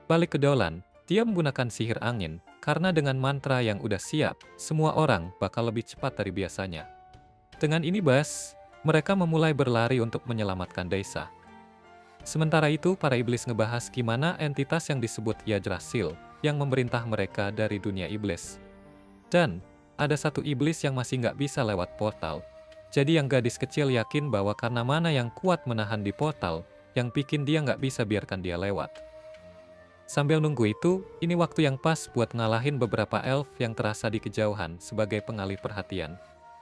Balik ke Dolan, dia menggunakan sihir angin, karena dengan mantra yang udah siap, semua orang bakal lebih cepat dari biasanya. Dengan ini mereka memulai berlari untuk menyelamatkan desa. Sementara itu, para iblis ngebahas gimana entitas yang disebut Yggdrasil, yang memerintah mereka dari dunia iblis. Dan, ada satu iblis yang masih nggak bisa lewat portal. Jadi yang gadis kecil yakin bahwa karena mana yang kuat menahan di portal, yang bikin dia nggak bisa biarkan dia lewat. Sambil nunggu itu, ini waktu yang pas buat ngalahin beberapa elf yang terasa di kejauhan sebagai pengalih perhatian.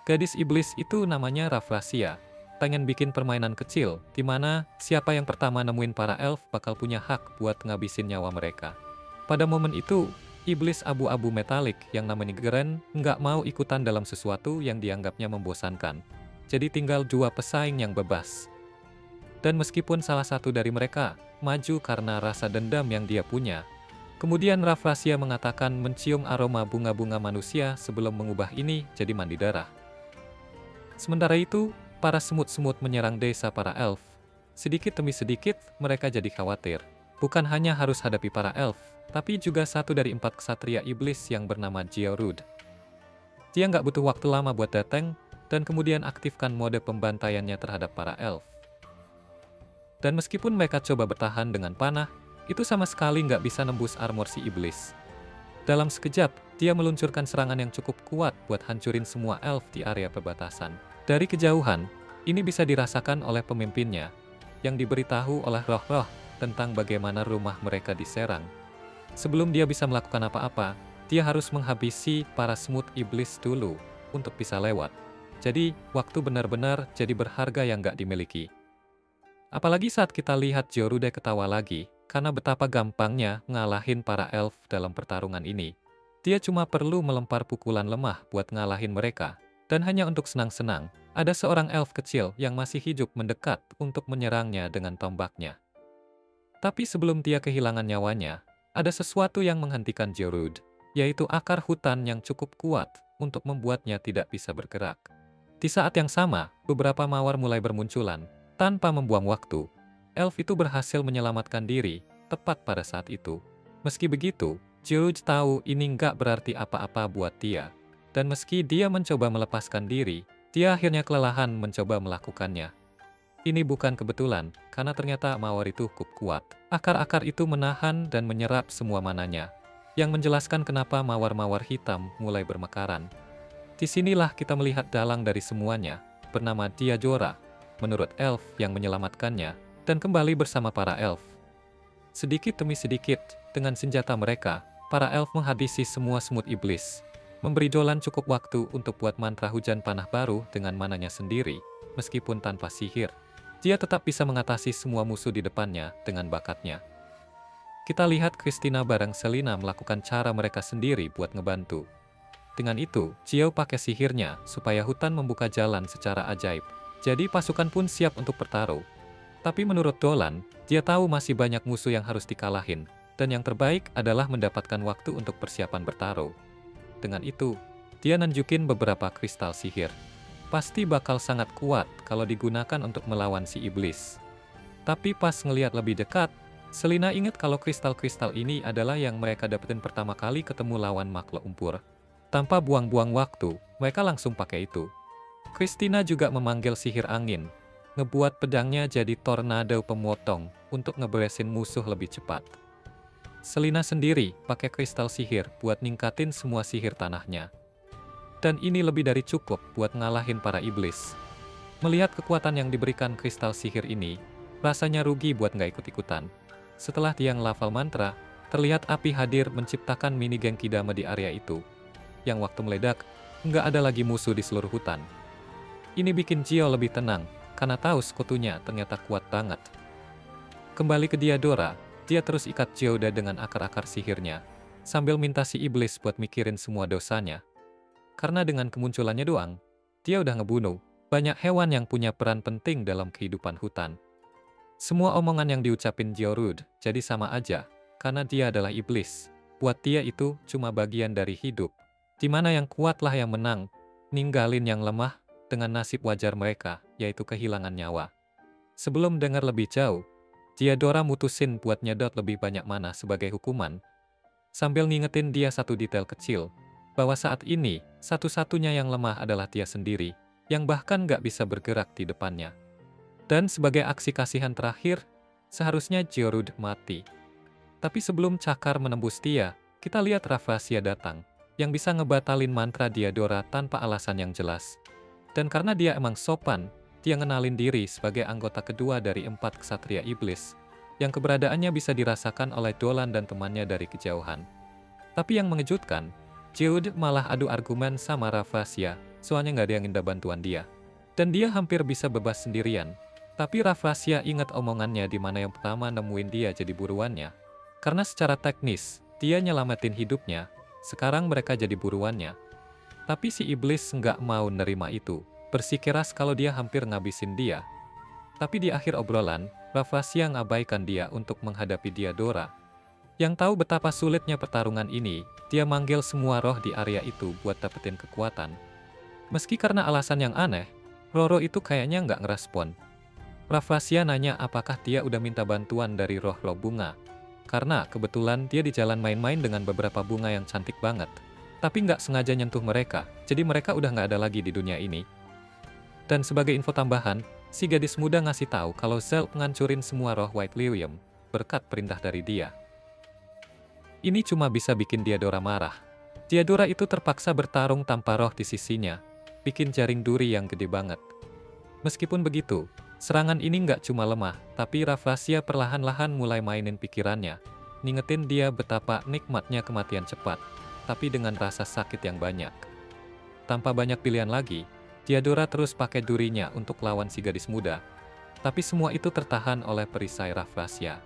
Gadis iblis itu namanya Rafflesia, pengen bikin permainan kecil, di mana siapa yang pertama nemuin para elf bakal punya hak buat ngabisin nyawa mereka. Pada momen itu, iblis abu-abu metalik yang namanya Geren nggak mau ikutan dalam sesuatu yang dianggapnya membosankan. Jadi tinggal dua pesaing yang bebas. Dan meskipun salah satu dari mereka maju karena rasa dendam yang dia punya, kemudian Rafflesia mengatakan mencium aroma bunga-bunga manusia sebelum mengubah ini jadi mandi darah. Sementara itu, para semut-semut menyerang desa para elf. Sedikit demi sedikit, mereka jadi khawatir. Bukan hanya harus hadapi para elf, tapi juga satu dari 4 ksatria iblis yang bernama Georud. Dia nggak butuh waktu lama buat datang, dan kemudian aktifkan mode pembantaiannya terhadap para elf. Dan meskipun mereka coba bertahan dengan panah, itu sama sekali nggak bisa nembus armor si iblis. Dalam sekejap, dia meluncurkan serangan yang cukup kuat buat hancurin semua elf di area perbatasan. Dari kejauhan, ini bisa dirasakan oleh pemimpinnya, yang diberitahu oleh roh-roh tentang bagaimana rumah mereka diserang. Sebelum dia bisa melakukan apa-apa, dia harus menghabisi para semut iblis dulu untuk bisa lewat. Jadi, waktu benar-benar jadi berharga yang nggak dimiliki. Apalagi saat kita lihat Jorude ketawa lagi, karena betapa gampangnya ngalahin para elf dalam pertarungan ini. Dia cuma perlu melempar pukulan lemah buat ngalahin mereka, dan hanya untuk senang-senang, ada seorang elf kecil yang masih hidup mendekat untuk menyerangnya dengan tombaknya. Tapi sebelum dia kehilangan nyawanya, ada sesuatu yang menghentikan Jorud, yaitu akar hutan yang cukup kuat untuk membuatnya tidak bisa bergerak. Di saat yang sama, beberapa mawar mulai bermunculan. Tanpa membuang waktu, elf itu berhasil menyelamatkan diri tepat pada saat itu. Meski begitu, Jorud tahu ini nggak berarti apa-apa buat dia. Dan meski dia mencoba melepaskan diri, dia akhirnya kelelahan mencoba melakukannya. Ini bukan kebetulan, karena ternyata mawar itu cukup kuat. Akar-akar itu menahan dan menyerap semua mananya, yang menjelaskan kenapa mawar-mawar hitam mulai bermekaran. Disinilah kita melihat dalang dari semuanya, bernama Diajora, menurut elf yang menyelamatkannya, dan kembali bersama para elf. Sedikit demi sedikit, dengan senjata mereka, para elf menghabisi semua semut iblis, memberi Dolan cukup waktu untuk buat mantra hujan panah baru dengan mananya sendiri, meskipun tanpa sihir. Dia tetap bisa mengatasi semua musuh di depannya dengan bakatnya. Kita lihat Christina bareng Selina melakukan cara mereka sendiri buat ngebantu. Dengan itu, Jiao pakai sihirnya supaya hutan membuka jalan secara ajaib. Jadi pasukan pun siap untuk bertaruh. Tapi menurut Dolan, dia tahu masih banyak musuh yang harus dikalahin, dan yang terbaik adalah mendapatkan waktu untuk persiapan bertaruh. Dengan itu, dia nunjukin beberapa kristal sihir. Pasti bakal sangat kuat kalau digunakan untuk melawan si iblis. Tapi pas ngelihat lebih dekat, Selina ingat kalau kristal-kristal ini adalah yang mereka dapetin pertama kali ketemu lawan makhluk umpur. Tanpa buang-buang waktu, mereka langsung pakai itu. Christina juga memanggil sihir angin, ngebuat pedangnya jadi tornado pemotong untuk ngeberesin musuh lebih cepat. Selina sendiri pakai kristal sihir buat ningkatin semua sihir tanahnya. Dan ini lebih dari cukup buat ngalahin para iblis. Melihat kekuatan yang diberikan kristal sihir ini, rasanya rugi buat nggak ikut-ikutan. Setelah dia ngelafal mantra, terlihat api hadir menciptakan mini geng Kidama di area itu. yang waktu meledak, nggak ada lagi musuh di seluruh hutan. Ini bikin Gio lebih tenang, karena tahu sekutunya ternyata kuat banget. Kembali ke Diadora, dia terus ikat Geoda dengan akar-akar sihirnya, sambil minta si iblis buat mikirin semua dosanya. Karena dengan kemunculannya doang, dia udah ngebunuh banyak hewan yang punya peran penting dalam kehidupan hutan. Semua omongan yang diucapin Georud jadi sama aja, karena dia adalah iblis. Buat dia itu cuma bagian dari hidup, di mana yang kuatlah yang menang, ninggalin yang lemah dengan nasib wajar mereka, yaitu kehilangan nyawa. Sebelum dengar lebih jauh, Diadora mutusin buat nyedot lebih banyak mana sebagai hukuman, sambil ngingetin dia satu detail kecil, bahwa saat ini, satu-satunya yang lemah adalah dia sendiri, yang bahkan gak bisa bergerak di depannya. Dan sebagai aksi kasihan terakhir, seharusnya Georud mati. Tapi sebelum cakar menembus dia, kita lihat Rafflesia datang, yang bisa ngebatalin mantra Diadora tanpa alasan yang jelas. Dan karena dia emang sopan, dia ngenalin diri sebagai anggota kedua dari 4 ksatria iblis, yang keberadaannya bisa dirasakan oleh Dolan dan temannya dari kejauhan. Tapi yang mengejutkan, Georud malah adu argumen sama Rafflesia, soalnya nggak ada yang minta bantuan dia. Dan dia hampir bisa bebas sendirian. Tapi Rafflesia ingat omongannya di mana yang pertama nemuin dia jadi buruannya. Karena secara teknis, dia nyelamatin hidupnya, sekarang mereka jadi buruannya. Tapi si iblis nggak mau nerima itu, bersikeras kalau dia hampir ngabisin dia. Tapi di akhir obrolan, Rafflesia ngabaikan dia untuk menghadapi Diadora. Yang tahu betapa sulitnya pertarungan ini, dia manggil semua roh di area itu buat dapetin kekuatan. Meski karena alasan yang aneh, Roro itu kayaknya nggak ngerespon. Rafflesia nanya apakah dia udah minta bantuan dari roh-roh bunga. Karena kebetulan dia di jalan main-main dengan beberapa bunga yang cantik banget. Tapi nggak sengaja nyentuh mereka, jadi mereka udah nggak ada lagi di dunia ini. Dan sebagai info tambahan, si gadis muda ngasih tahu kalau Zelt ngancurin semua roh White Lilium, berkat perintah dari dia. Ini cuma bisa bikin Diadora marah. Diadora itu terpaksa bertarung tanpa roh di sisinya, bikin jaring duri yang gede banget. Meskipun begitu, serangan ini nggak cuma lemah, tapi Rafflesia perlahan-lahan mulai mainin pikirannya, ngingetin dia betapa nikmatnya kematian cepat, tapi dengan rasa sakit yang banyak. Tanpa banyak pilihan lagi, Diadora terus pakai durinya untuk lawan si gadis muda, tapi semua itu tertahan oleh perisai Rafflesia.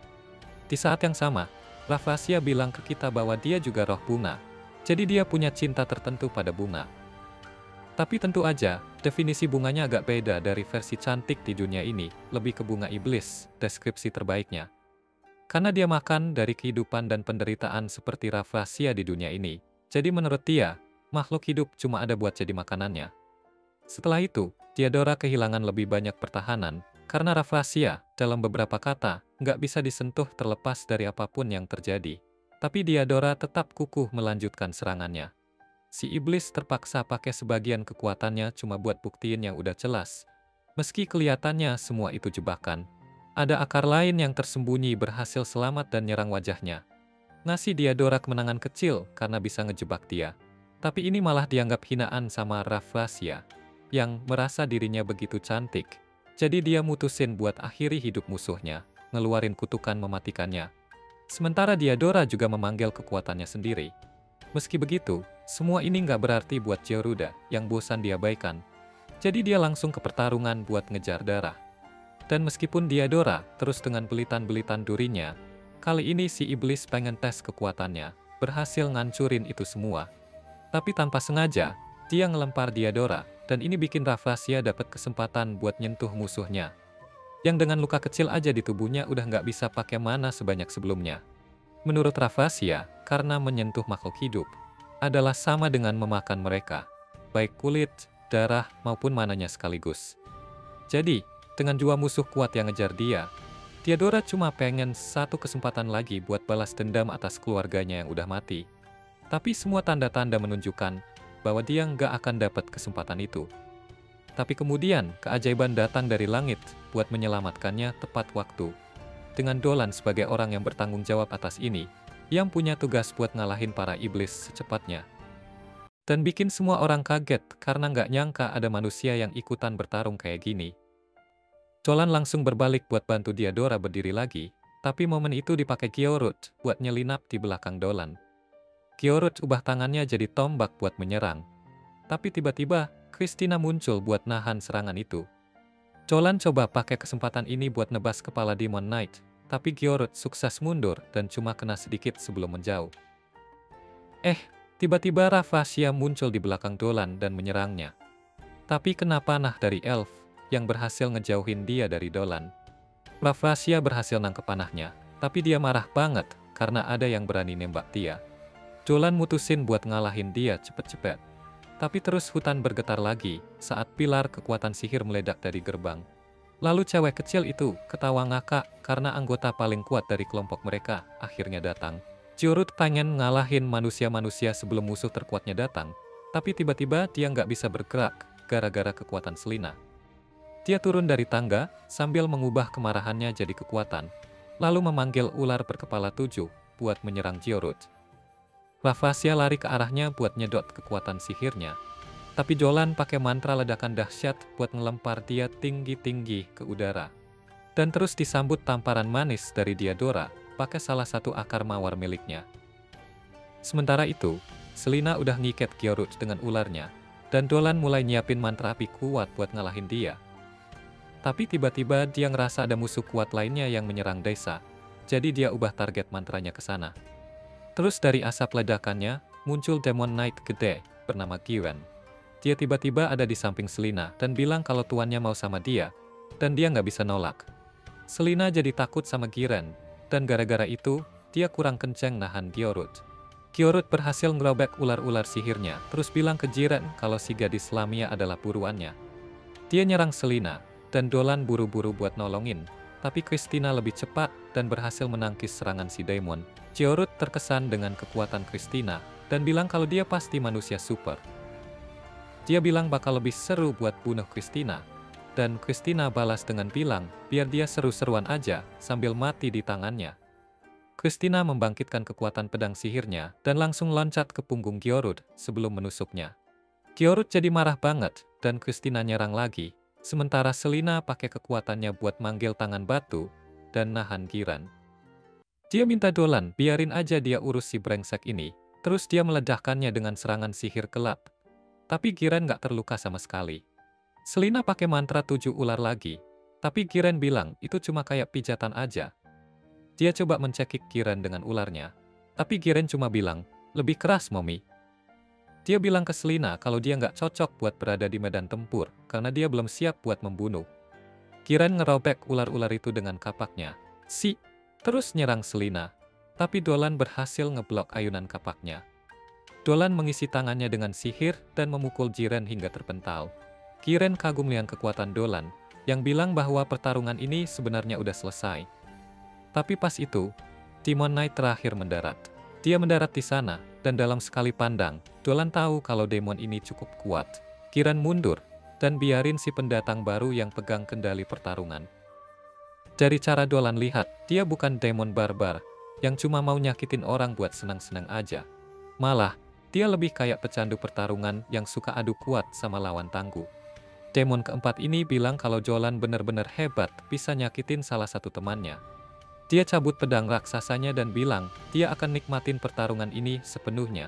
Di saat yang sama, Rafflesia bilang ke kita bahwa dia juga roh bunga, jadi dia punya cinta tertentu pada bunga. Tapi tentu aja, definisi bunganya agak beda dari versi cantik di dunia ini, lebih ke bunga iblis, deskripsi terbaiknya. Karena dia makan dari kehidupan dan penderitaan seperti Rafflesia di dunia ini, jadi menurut dia, makhluk hidup cuma ada buat jadi makanannya. Setelah itu, Diadora kehilangan lebih banyak pertahanan, karena Rafflesia, dalam beberapa kata, nggak bisa disentuh terlepas dari apapun yang terjadi. Tapi Diadora tetap kukuh melanjutkan serangannya. Si iblis terpaksa pakai sebagian kekuatannya cuma buat buktiin yang udah jelas. Meski kelihatannya semua itu jebakan, ada akar lain yang tersembunyi berhasil selamat dan nyerang wajahnya. Ngasih Diadora kemenangan kecil karena bisa ngejebak dia. Tapi ini malah dianggap hinaan sama Rafflesia, yang merasa dirinya begitu cantik. Jadi dia mutusin buat akhiri hidup musuhnya, ngeluarin kutukan mematikannya. Sementara Diadora juga memanggil kekuatannya sendiri. Meski begitu, semua ini nggak berarti buat Georuda yang bosan diabaikan. Jadi dia langsung ke pertarungan buat ngejar darah. Dan meskipun Diadora terus dengan belitan-belitan durinya, kali ini si iblis pengen tes kekuatannya, berhasil ngancurin itu semua. Tapi tanpa sengaja, dia ngelempar Diadora, dan ini bikin Rafflesia dapat kesempatan buat nyentuh musuhnya. Yang dengan luka kecil aja di tubuhnya udah nggak bisa pakai mana sebanyak sebelumnya. Menurut Rafflesia, karena menyentuh makhluk hidup adalah sama dengan memakan mereka, baik kulit, darah, maupun mananya sekaligus. Jadi, dengan dua musuh kuat yang ngejar dia, Diadora cuma pengen satu kesempatan lagi buat balas dendam atas keluarganya yang udah mati. Tapi semua tanda-tanda menunjukkan bahwa dia nggak akan dapat kesempatan itu. Tapi kemudian, keajaiban datang dari langit buat menyelamatkannya tepat waktu. Dengan Dolan sebagai orang yang bertanggung jawab atas ini, yang punya tugas buat ngalahin para iblis secepatnya. Dan bikin semua orang kaget karena nggak nyangka ada manusia yang ikutan bertarung kayak gini. Dolan langsung berbalik buat bantu Diadora berdiri lagi, tapi momen itu dipakai Georud buat nyelinap di belakang Dolan. Giorut ubah tangannya jadi tombak buat menyerang. Tapi tiba-tiba, Christina muncul buat nahan serangan itu. Jolan coba pakai kesempatan ini buat nebas kepala Demon Knight, tapi Giorut sukses mundur dan cuma kena sedikit sebelum menjauh. Tiba-tiba Ravasia muncul di belakang Dolan dan menyerangnya. Tapi kena panah dari Elf yang berhasil ngejauhin dia dari Dolan. Ravasia berhasil nangkep panahnya, tapi dia marah banget karena ada yang berani nembak dia. Dolan mutusin buat ngalahin dia cepet-cepet. Tapi terus hutan bergetar lagi saat pilar kekuatan sihir meledak dari gerbang. Lalu cewek kecil itu ketawa ngakak karena anggota paling kuat dari kelompok mereka akhirnya datang. Giorut pengen ngalahin manusia-manusia sebelum musuh terkuatnya datang, tapi tiba-tiba dia nggak bisa bergerak gara-gara kekuatan Selina. Dia turun dari tangga sambil mengubah kemarahannya jadi kekuatan, lalu memanggil ular berkepala 7 buat menyerang Giorut. Ravasia lari ke arahnya buat nyedot kekuatan sihirnya, tapi Jolan pakai mantra ledakan dahsyat buat ngelempar dia tinggi-tinggi ke udara. Dan terus disambut tamparan manis dari Diadora pakai salah satu akar mawar miliknya. Sementara itu, Selina udah ngiket Giorut dengan ularnya, dan Dolan mulai nyiapin mantra api kuat buat ngalahin dia. Tapi tiba-tiba dia ngerasa ada musuh kuat lainnya yang menyerang desa, jadi dia ubah target mantranya ke sana. Terus dari asap ledakannya, muncul Demon Knight gede, bernama Giwen. Dia tiba-tiba ada di samping Selina dan bilang kalau tuannya mau sama dia, dan dia nggak bisa nolak. Selina jadi takut sama Giren, dan gara-gara itu, dia kurang kenceng nahan Giorut. Giorut berhasil ngerobek ular-ular sihirnya, terus bilang ke Jiren kalau si gadis Lamia adalah buruannya. Dia nyerang Selina, dan Dolan buru-buru buat nolongin, tapi Christina lebih cepat dan berhasil menangkis serangan si Daemon. Giorut terkesan dengan kekuatan Christina, dan bilang kalau dia pasti manusia super. Dia bilang bakal lebih seru buat bunuh Christina, dan Christina balas dengan bilang biar dia seru-seruan aja sambil mati di tangannya. Christina membangkitkan kekuatan pedang sihirnya dan langsung loncat ke punggung Giorut sebelum menusuknya. Giorut jadi marah banget dan Christina nyerang lagi, sementara Selina pakai kekuatannya buat manggil tangan batu dan nahan Giren. Dia minta Dolan biarin aja dia urus si brengsek ini, terus dia meledakkannya dengan serangan sihir gelap. Tapi Giren nggak terluka sama sekali. Selina pakai mantra 7 ular lagi, tapi Giren bilang itu cuma kayak pijatan aja. Dia coba mencekik Giren dengan ularnya, tapi Giren cuma bilang, lebih keras Mommy. Dia bilang ke Selina kalau dia nggak cocok buat berada di medan tempur, karena dia belum siap buat membunuh. Giren ngerobek ular-ular itu dengan kapaknya. Terus nyerang Selina, tapi Dolan berhasil ngeblok ayunan kapaknya. Dolan mengisi tangannya dengan sihir dan memukul Giren hingga terpental. Giren kagum lihat kekuatan Dolan, yang bilang bahwa pertarungan ini sebenarnya udah selesai. Tapi pas itu, Demon Knight terakhir mendarat. Dia mendarat di sana, dan dalam sekali pandang, Dolan tahu kalau demon ini cukup kuat. Giren mundur, dan biarin si pendatang baru yang pegang kendali pertarungan. Dari cara Dolan lihat, dia bukan demon barbar, yang cuma mau nyakitin orang buat senang-senang aja. Malah, dia lebih kayak pecandu pertarungan yang suka adu kuat sama lawan tangguh. Demon keempat ini bilang kalau Jolan bener-bener hebat bisa nyakitin salah satu temannya. Dia cabut pedang raksasanya dan bilang dia akan nikmatin pertarungan ini sepenuhnya.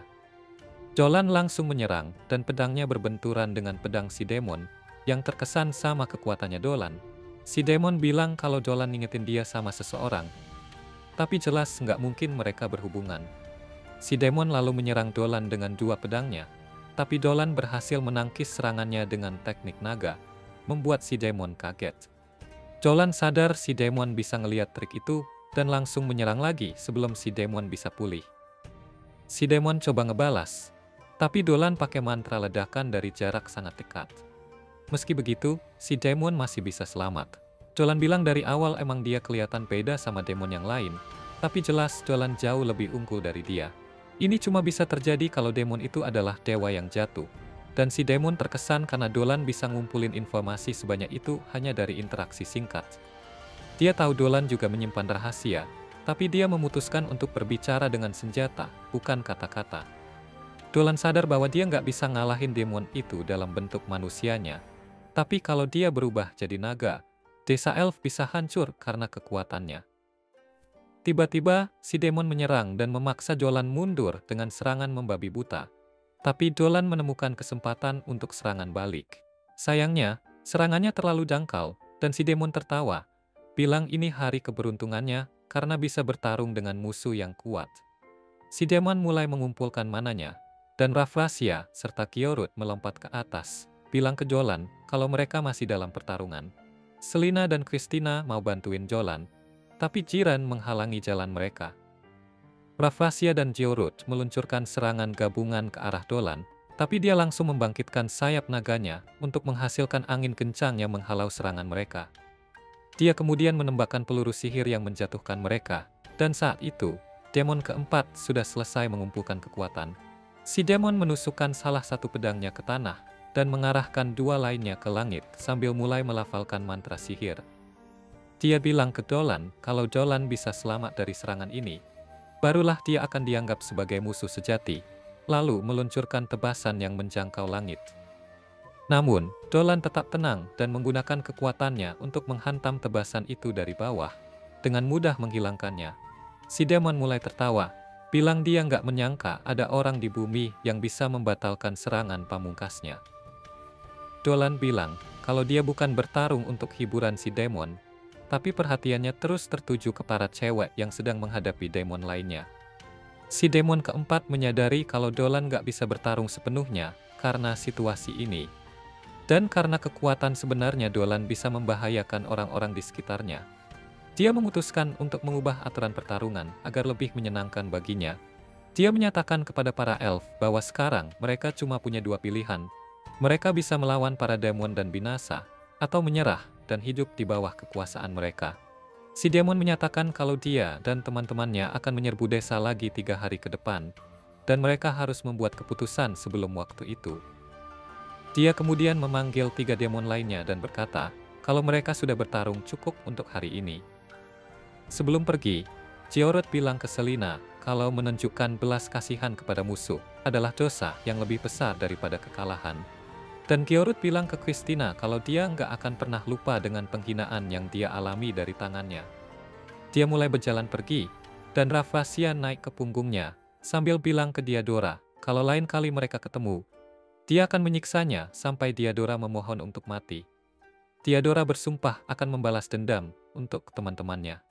Jolan langsung menyerang dan pedangnya berbenturan dengan pedang si demon yang terkesan sama kekuatannya Dolan. Si demon bilang kalau Jolan ngingetin dia sama seseorang, tapi jelas nggak mungkin mereka berhubungan. Si demon lalu menyerang Dolan dengan 2 pedangnya. Tapi Dolan berhasil menangkis serangannya dengan teknik naga, membuat si demon kaget. Jolan sadar si demon bisa ngeliat trik itu, dan langsung menyerang lagi sebelum si demon bisa pulih. Si demon coba ngebalas, tapi Dolan pakai mantra ledakan dari jarak sangat dekat. Meski begitu, si demon masih bisa selamat. Dolan bilang dari awal emang dia kelihatan beda sama demon yang lain, tapi jelas Dolan jauh lebih unggul dari dia. Ini cuma bisa terjadi kalau demon itu adalah dewa yang jatuh. Dan si demon terkesan karena Dolan bisa ngumpulin informasi sebanyak itu hanya dari interaksi singkat. Dia tahu Dolan juga menyimpan rahasia, tapi dia memutuskan untuk berbicara dengan senjata, bukan kata-kata. Dolan sadar bahwa dia nggak bisa ngalahin demon itu dalam bentuk manusianya. Tapi kalau dia berubah jadi naga, desa elf bisa hancur karena kekuatannya. Tiba-tiba, si demon menyerang dan memaksa Dolan mundur dengan serangan membabi buta. Tapi Dolan menemukan kesempatan untuk serangan balik. Sayangnya, serangannya terlalu dangkal, dan si demon tertawa, bilang ini hari keberuntungannya karena bisa bertarung dengan musuh yang kuat. Si demon mulai mengumpulkan mananya, dan Raffrasia serta Kyorut melompat ke atas, bilang ke Dolan kalau mereka masih dalam pertarungan. Selina dan Christina mau bantuin Dolan, tapi Jiren menghalangi jalan mereka. Raffrasia dan Kyorut meluncurkan serangan gabungan ke arah Dolan, tapi dia langsung membangkitkan sayap naganya untuk menghasilkan angin kencang yang menghalau serangan mereka. Dia kemudian menembakkan peluru sihir yang menjatuhkan mereka, dan saat itu, demon keempat sudah selesai mengumpulkan kekuatan. Si demon menusukkan salah satu pedangnya ke tanah, dan mengarahkan dua lainnya ke langit sambil mulai melafalkan mantra sihir. Dia bilang ke Dolan kalau Dolan bisa selamat dari serangan ini, barulah dia akan dianggap sebagai musuh sejati, lalu meluncurkan tebasan yang menjangkau langit. Namun, Dolan tetap tenang dan menggunakan kekuatannya untuk menghantam tebasan itu dari bawah, dengan mudah menghilangkannya. Si demon mulai tertawa, bilang dia nggak menyangka ada orang di bumi yang bisa membatalkan serangan pamungkasnya. Dolan bilang kalau dia bukan bertarung untuk hiburan si demon, tapi perhatiannya terus tertuju ke para cewek yang sedang menghadapi demon lainnya. Si demon keempat menyadari kalau Dolan nggak bisa bertarung sepenuhnya karena situasi ini. Dan karena kekuatan sebenarnya Dolan bisa membahayakan orang-orang di sekitarnya. Dia memutuskan untuk mengubah aturan pertarungan agar lebih menyenangkan baginya. Dia menyatakan kepada para elf bahwa sekarang mereka cuma punya dua pilihan. Mereka bisa melawan para demon dan binasa, atau menyerah dan hidup di bawah kekuasaan mereka. Si demon menyatakan kalau dia dan teman-temannya akan menyerbu desa lagi 3 hari ke depan, dan mereka harus membuat keputusan sebelum waktu itu. Dia kemudian memanggil 3 demon lainnya dan berkata kalau mereka sudah bertarung cukup untuk hari ini. Sebelum pergi, Kyorut bilang ke Selina kalau menunjukkan belas kasihan kepada musuh adalah dosa yang lebih besar daripada kekalahan. Dan Kyorut bilang ke Christina kalau dia nggak akan pernah lupa dengan penghinaan yang dia alami dari tangannya. Dia mulai berjalan pergi, dan Raffrasia naik ke punggungnya, sambil bilang ke Diadora kalau lain kali mereka ketemu, dia akan menyiksanya sampai Diadora memohon untuk mati. Diadora bersumpah akan membalas dendam untuk teman-temannya.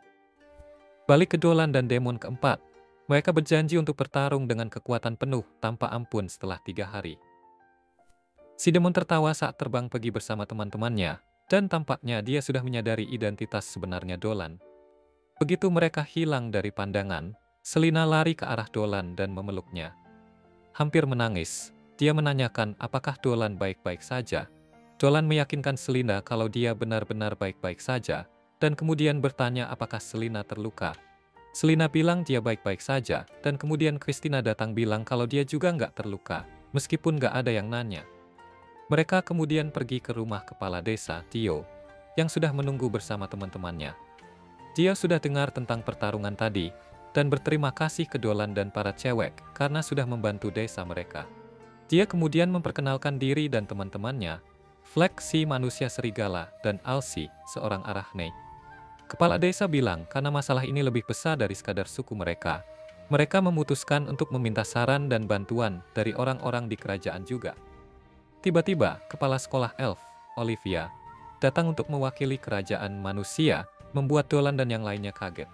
Balik ke Dolan dan demon keempat, mereka berjanji untuk bertarung dengan kekuatan penuh tanpa ampun setelah 3 hari. Si demon tertawa saat terbang pergi bersama teman-temannya, dan tampaknya dia sudah menyadari identitas sebenarnya Dolan. Begitu mereka hilang dari pandangan, Selina lari ke arah Dolan dan memeluknya. Hampir menangis, dia menanyakan apakah Dolan baik-baik saja. Dolan meyakinkan Selina kalau dia benar-benar baik-baik saja, dan kemudian bertanya apakah Selina terluka. Selina bilang dia baik-baik saja, dan kemudian Christina datang bilang kalau dia juga nggak terluka, meskipun nggak ada yang nanya. Mereka kemudian pergi ke rumah kepala desa, Tio, yang sudah menunggu bersama teman-temannya. Dia sudah dengar tentang pertarungan tadi, dan berterima kasih ke Dolan dan para cewek karena sudah membantu desa mereka. Dia kemudian memperkenalkan diri dan teman-temannya, Fleck si manusia serigala dan Alsi, seorang arachne. Kepala desa bilang karena masalah ini lebih besar dari sekadar suku mereka. Mereka memutuskan untuk meminta saran dan bantuan dari orang-orang di kerajaan juga. Tiba-tiba, kepala sekolah elf, Olivia, datang untuk mewakili kerajaan manusia, membuat Dolan dan yang lainnya kaget.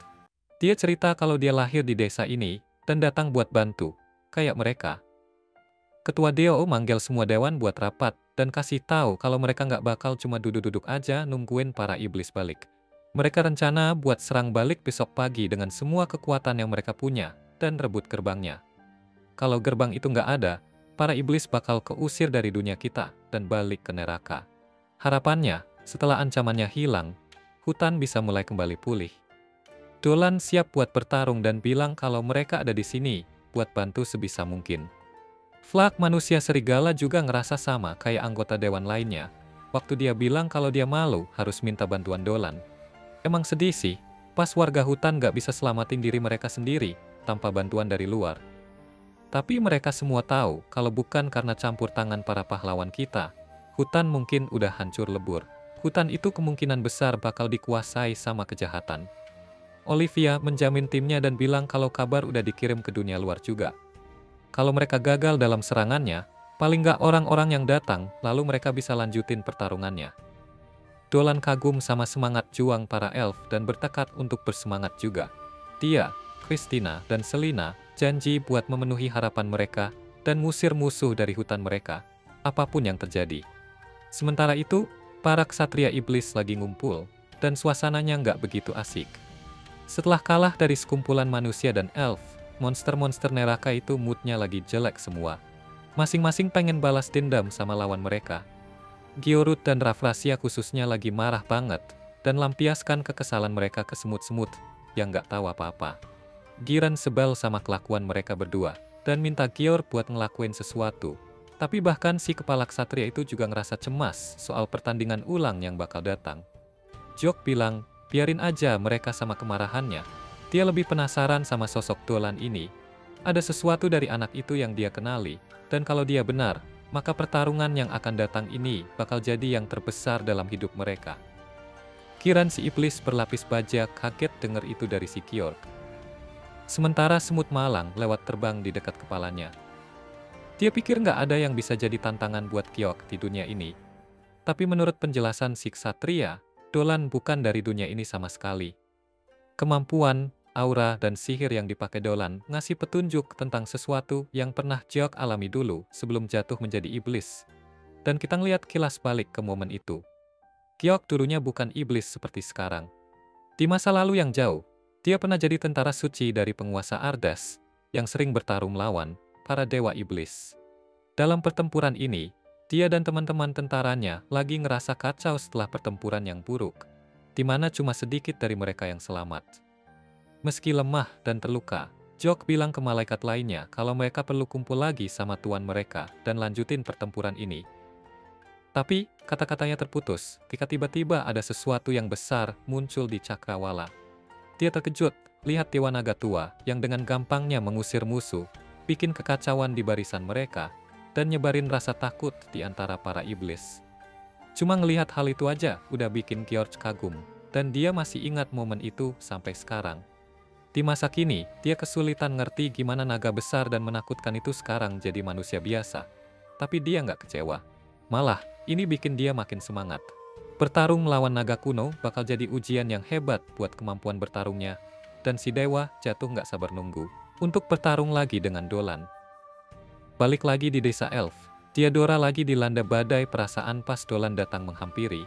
Dia cerita kalau dia lahir di desa ini, dan datang buat bantu, kayak mereka. Ketua Deo manggil semua dewan buat rapat, dan kasih tahu kalau mereka nggak bakal cuma duduk-duduk aja nungguin para iblis balik. Mereka rencana buat serang balik besok pagi dengan semua kekuatan yang mereka punya, dan rebut gerbangnya. Kalau gerbang itu nggak ada, para iblis bakal keusir dari dunia kita dan balik ke neraka. Harapannya, setelah ancamannya hilang, hutan bisa mulai kembali pulih. Dolan siap buat bertarung dan bilang kalau mereka ada di sini buat bantu sebisa mungkin. Fleck manusia serigala juga ngerasa sama kayak anggota dewan lainnya. Waktu dia bilang kalau dia malu harus minta bantuan Dolan. Emang sedih sih, pas warga hutan nggak bisa selamatin diri mereka sendiri tanpa bantuan dari luar. Tapi mereka semua tahu kalau bukan karena campur tangan para pahlawan kita, hutan mungkin udah hancur lebur. Hutan itu kemungkinan besar bakal dikuasai sama kejahatan. Olivia menjamin timnya dan bilang kalau kabar udah dikirim ke dunia luar juga. Kalau mereka gagal dalam serangannya, paling nggak orang-orang yang datang, lalu mereka bisa lanjutin pertarungannya. Dolan kagum sama semangat juang para elf dan bertekad untuk bersemangat juga. Dia, Christina, dan Selina janji buat memenuhi harapan mereka dan ngusir musuh dari hutan mereka, apapun yang terjadi. Sementara itu, para ksatria iblis lagi ngumpul, dan suasananya nggak begitu asik. Setelah kalah dari sekumpulan manusia dan elf, monster-monster neraka itu moodnya lagi jelek semua. Masing-masing pengen balas dendam sama lawan mereka. Giorut dan Raffrasia khususnya lagi marah banget, dan lampiaskan kekesalan mereka ke semut-semut yang nggak tahu apa-apa. Giran sebel sama kelakuan mereka berdua, dan minta Gior buat ngelakuin sesuatu. Tapi bahkan si kepala ksatria itu juga ngerasa cemas soal pertandingan ulang yang bakal datang. Jok bilang, biarin aja mereka sama kemarahannya. Dia lebih penasaran sama sosok Dolan ini. Ada sesuatu dari anak itu yang dia kenali, dan kalau dia benar, maka pertarungan yang akan datang ini bakal jadi yang terbesar dalam hidup mereka. Kiran si iblis berlapis baja kaget dengar itu dari si Kyork. Sementara semut malang lewat terbang di dekat kepalanya. Dia pikir nggak ada yang bisa jadi tantangan buat Kyork di dunia ini. Tapi menurut penjelasan si ksatria, Dolan bukan dari dunia ini sama sekali. Kemampuan, aura, dan sihir yang dipakai Dolan ngasih petunjuk tentang sesuatu yang pernah Kyork alami dulu sebelum jatuh menjadi iblis. Dan kita ngeliat kilas balik ke momen itu. Kyork dulunya bukan iblis seperti sekarang. Di masa lalu yang jauh, dia pernah jadi tentara suci dari penguasa Ardas yang sering bertarung melawan para dewa iblis. Dalam pertempuran ini, dia dan teman-teman tentaranya lagi ngerasa kacau setelah pertempuran yang buruk, di mana cuma sedikit dari mereka yang selamat. Meski lemah dan terluka, Jok bilang ke malaikat lainnya kalau mereka perlu kumpul lagi sama tuan mereka dan lanjutin pertempuran ini. Tapi, kata-katanya terputus ketika tiba-tiba ada sesuatu yang besar muncul di Cakrawala. Dia terkejut, lihat Dewa Naga Tua yang dengan gampangnya mengusir musuh, bikin kekacauan di barisan mereka, dan nyebarin rasa takut di antara para iblis. Cuma ngelihat hal itu aja udah bikin Kyork kagum, dan dia masih ingat momen itu sampai sekarang. Di masa kini, dia kesulitan ngerti gimana naga besar dan menakutkan itu sekarang jadi manusia biasa. Tapi dia nggak kecewa. Malah, ini bikin dia makin semangat. Bertarung melawan naga kuno bakal jadi ujian yang hebat buat kemampuan bertarungnya, dan si dewa jatuh nggak sabar nunggu untuk bertarung lagi dengan Dolan. Balik lagi di desa elf, Theodora lagi dilanda badai perasaan pas Dolan datang menghampiri.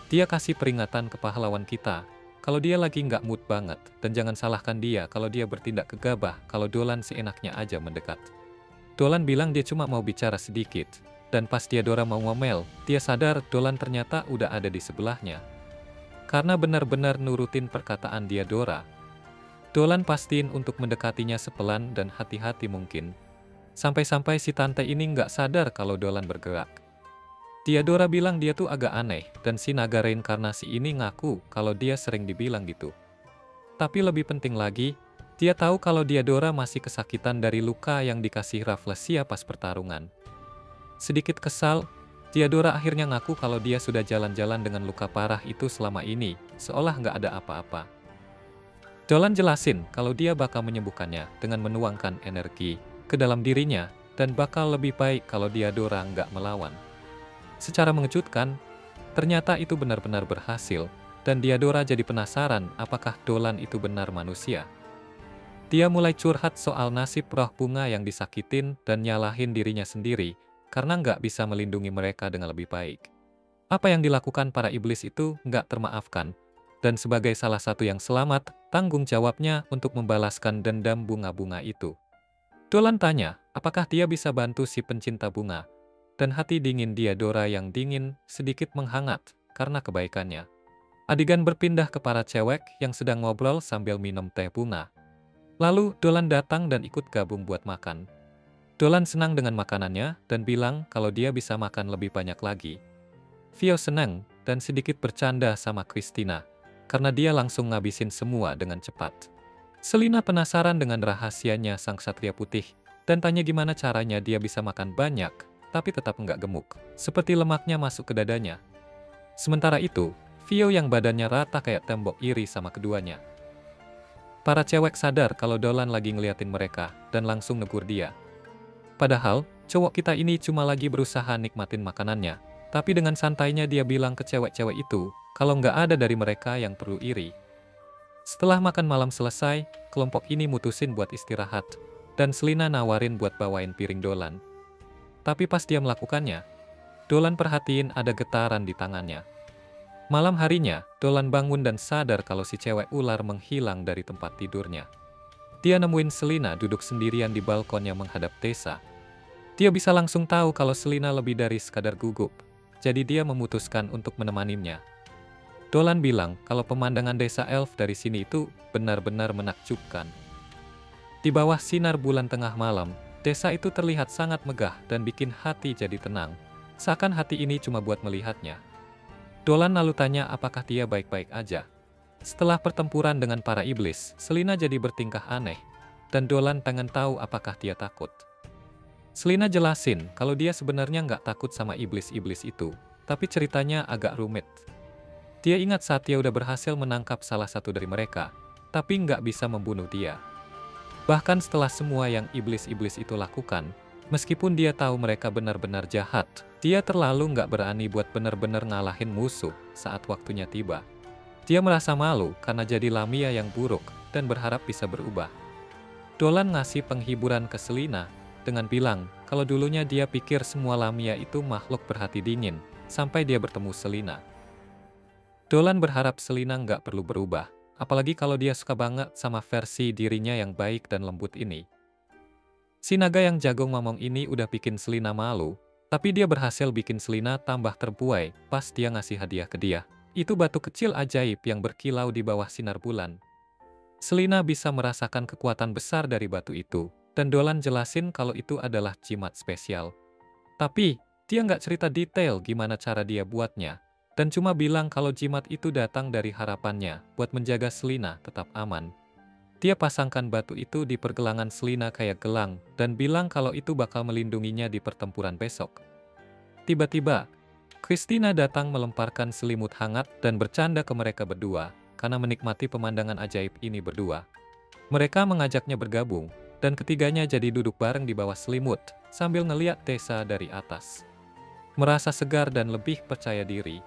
Dia kasih peringatan ke pahlawan kita, kalau dia lagi nggak mood banget, dan jangan salahkan dia kalau dia bertindak gegabah kalau Dolan seenaknya aja mendekat. Dolan bilang dia cuma mau bicara sedikit, dan pas Theodora mau ngomel, dia sadar Dolan ternyata udah ada di sebelahnya. Karena benar-benar nurutin perkataan Theodora, Dolan pastiin untuk mendekatinya sepelan dan hati-hati mungkin. Sampai-sampai si tante ini nggak sadar kalau Dolan bergerak. Theodora bilang dia tuh agak aneh, dan si naga reinkarnasi ini ngaku kalau dia sering dibilang gitu. Tapi lebih penting lagi, dia tahu kalau Theodora masih kesakitan dari luka yang dikasih Rafflesia pas pertarungan. Sedikit kesal, Theodora akhirnya ngaku kalau dia sudah jalan-jalan dengan luka parah itu selama ini, seolah nggak ada apa-apa. Dolan jelasin kalau dia bakal menyembuhkannya dengan menuangkan energi ke dalam dirinya, dan bakal lebih baik kalau Theodora nggak melawan. Secara mengejutkan, ternyata itu benar-benar berhasil, dan Theodora jadi penasaran apakah Dolan itu benar manusia. Dia mulai curhat soal nasib roh bunga yang disakitin dan nyalahin dirinya sendiri, karena nggak bisa melindungi mereka dengan lebih baik. Apa yang dilakukan para iblis itu nggak termaafkan, dan sebagai salah satu yang selamat, tanggung jawabnya untuk membalaskan dendam bunga-bunga itu. Dolan tanya, apakah dia bisa bantu si pencinta bunga, dan hati dingin Theodora yang dingin sedikit menghangat karena kebaikannya. Adegan berpindah ke para cewek yang sedang ngobrol sambil minum teh bunga. Lalu Dolan datang dan ikut gabung buat makan. Dolan senang dengan makanannya dan bilang kalau dia bisa makan lebih banyak lagi. Vio senang dan sedikit bercanda sama Christina, karena dia langsung ngabisin semua dengan cepat. Selina penasaran dengan rahasianya sang ksatria putih, dan tanya gimana caranya dia bisa makan banyak, tapi tetap nggak gemuk, seperti lemaknya masuk ke dadanya. Sementara itu, Vio yang badannya rata kayak tembok iri sama keduanya. Para cewek sadar kalau Dolan lagi ngeliatin mereka dan langsung negur dia. Padahal, cowok kita ini cuma lagi berusaha nikmatin makanannya. Tapi dengan santainya dia bilang ke cewek-cewek itu, kalau nggak ada dari mereka yang perlu iri. Setelah makan malam selesai, kelompok ini mutusin buat istirahat. Dan Selina nawarin buat bawain piring Dolan. Tapi pas dia melakukannya, Dolan perhatiin ada getaran di tangannya. Malam harinya, Dolan bangun dan sadar kalau si cewek ular menghilang dari tempat tidurnya. Dia nemuin Selina duduk sendirian di balkon yang menghadap Tessa. Dia bisa langsung tahu kalau Selina lebih dari sekadar gugup, jadi dia memutuskan untuk menemaninya. Dolan bilang kalau pemandangan desa elf dari sini itu benar-benar menakjubkan. Di bawah sinar bulan tengah malam, desa itu terlihat sangat megah dan bikin hati jadi tenang, seakan hati ini cuma buat melihatnya. Dolan lalu tanya apakah dia baik-baik aja. Setelah pertempuran dengan para iblis, Selina jadi bertingkah aneh, dan Dolan pengen tahu apakah dia takut. Selina jelasin kalau dia sebenarnya nggak takut sama iblis-iblis itu, tapi ceritanya agak rumit. Dia ingat saat dia udah berhasil menangkap salah satu dari mereka, tapi nggak bisa membunuh dia. Bahkan setelah semua yang iblis-iblis itu lakukan, meskipun dia tahu mereka benar-benar jahat, dia terlalu nggak berani buat benar-benar ngalahin musuh saat waktunya tiba. Dia merasa malu karena jadi Lamia yang buruk dan berharap bisa berubah. Dolan ngasih penghiburan ke Selina dengan bilang kalau dulunya dia pikir semua Lamia itu makhluk berhati dingin, sampai dia bertemu Selina. Dolan berharap Selina nggak perlu berubah, apalagi kalau dia suka banget sama versi dirinya yang baik dan lembut ini. Si naga yang jago ngomong ini udah bikin Selina malu, tapi dia berhasil bikin Selina tambah terbuai pas dia ngasih hadiah ke dia. Itu batu kecil ajaib yang berkilau di bawah sinar bulan. Selina bisa merasakan kekuatan besar dari batu itu, dan Dolan jelasin kalau itu adalah jimat spesial. Tapi, dia nggak cerita detail gimana cara dia buatnya, dan cuma bilang kalau jimat itu datang dari harapannya buat menjaga Selina tetap aman. Dia pasangkan batu itu di pergelangan Selina kayak gelang, dan bilang kalau itu bakal melindunginya di pertempuran besok. Tiba-tiba, Christina datang melemparkan selimut hangat dan bercanda ke mereka berdua, karena menikmati pemandangan ajaib ini berdua. Mereka mengajaknya bergabung, dan ketiganya jadi duduk bareng di bawah selimut, sambil ngeliat Tessa dari atas. Merasa segar dan lebih percaya diri,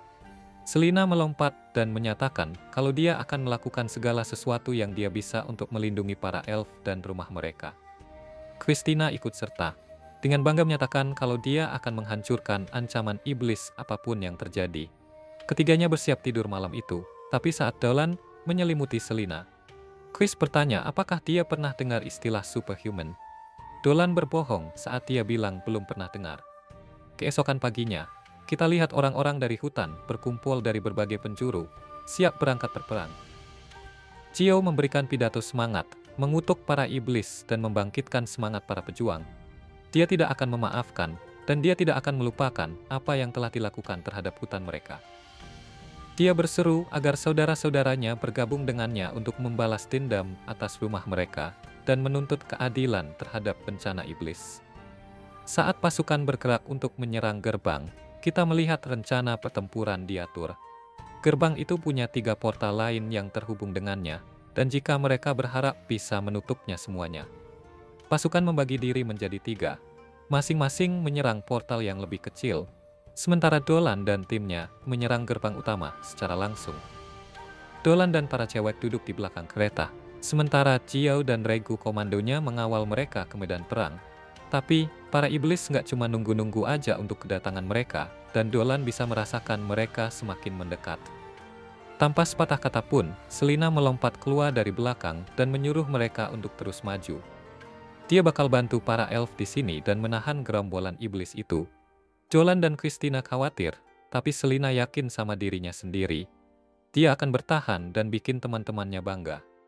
Selina melompat dan menyatakan kalau dia akan melakukan segala sesuatu yang dia bisa untuk melindungi para elf dan rumah mereka. Christina ikut serta, dengan bangga menyatakan kalau dia akan menghancurkan ancaman iblis apapun yang terjadi. Ketiganya bersiap tidur malam itu, tapi saat Dolan menyelimuti Selina, Chris bertanya apakah dia pernah dengar istilah superhuman. Dolan berbohong saat dia bilang belum pernah dengar. Keesokan paginya, kita lihat orang-orang dari hutan berkumpul dari berbagai penjuru, siap berangkat berperang. Cio memberikan pidato semangat, mengutuk para iblis dan membangkitkan semangat para pejuang. Dia tidak akan memaafkan, dan dia tidak akan melupakan apa yang telah dilakukan terhadap hutan mereka. Dia berseru agar saudara-saudaranya bergabung dengannya untuk membalas dendam atas rumah mereka dan menuntut keadilan terhadap bencana iblis. Saat pasukan bergerak untuk menyerang gerbang, kita melihat rencana pertempuran diatur. Gerbang itu punya 3 portal lain yang terhubung dengannya, dan jika mereka berharap bisa menutupnya semuanya. Pasukan membagi diri menjadi 3, masing-masing menyerang portal yang lebih kecil. Sementara Dolan dan timnya menyerang gerbang utama secara langsung. Dolan dan para cewek duduk di belakang kereta, sementara Cio dan Regu komandonya mengawal mereka ke medan perang. Tapi, para iblis nggak cuma nunggu-nunggu aja untuk kedatangan mereka, dan Dolan bisa merasakan mereka semakin mendekat. Tanpa sepatah kata pun, Selina melompat keluar dari belakang dan menyuruh mereka untuk terus maju. Dia bakal bantu para elf di sini dan menahan gerombolan iblis itu. Dolan dan Christina khawatir, tapi Selina yakin sama dirinya sendiri. Dia akan bertahan dan bikin teman-temannya bangga.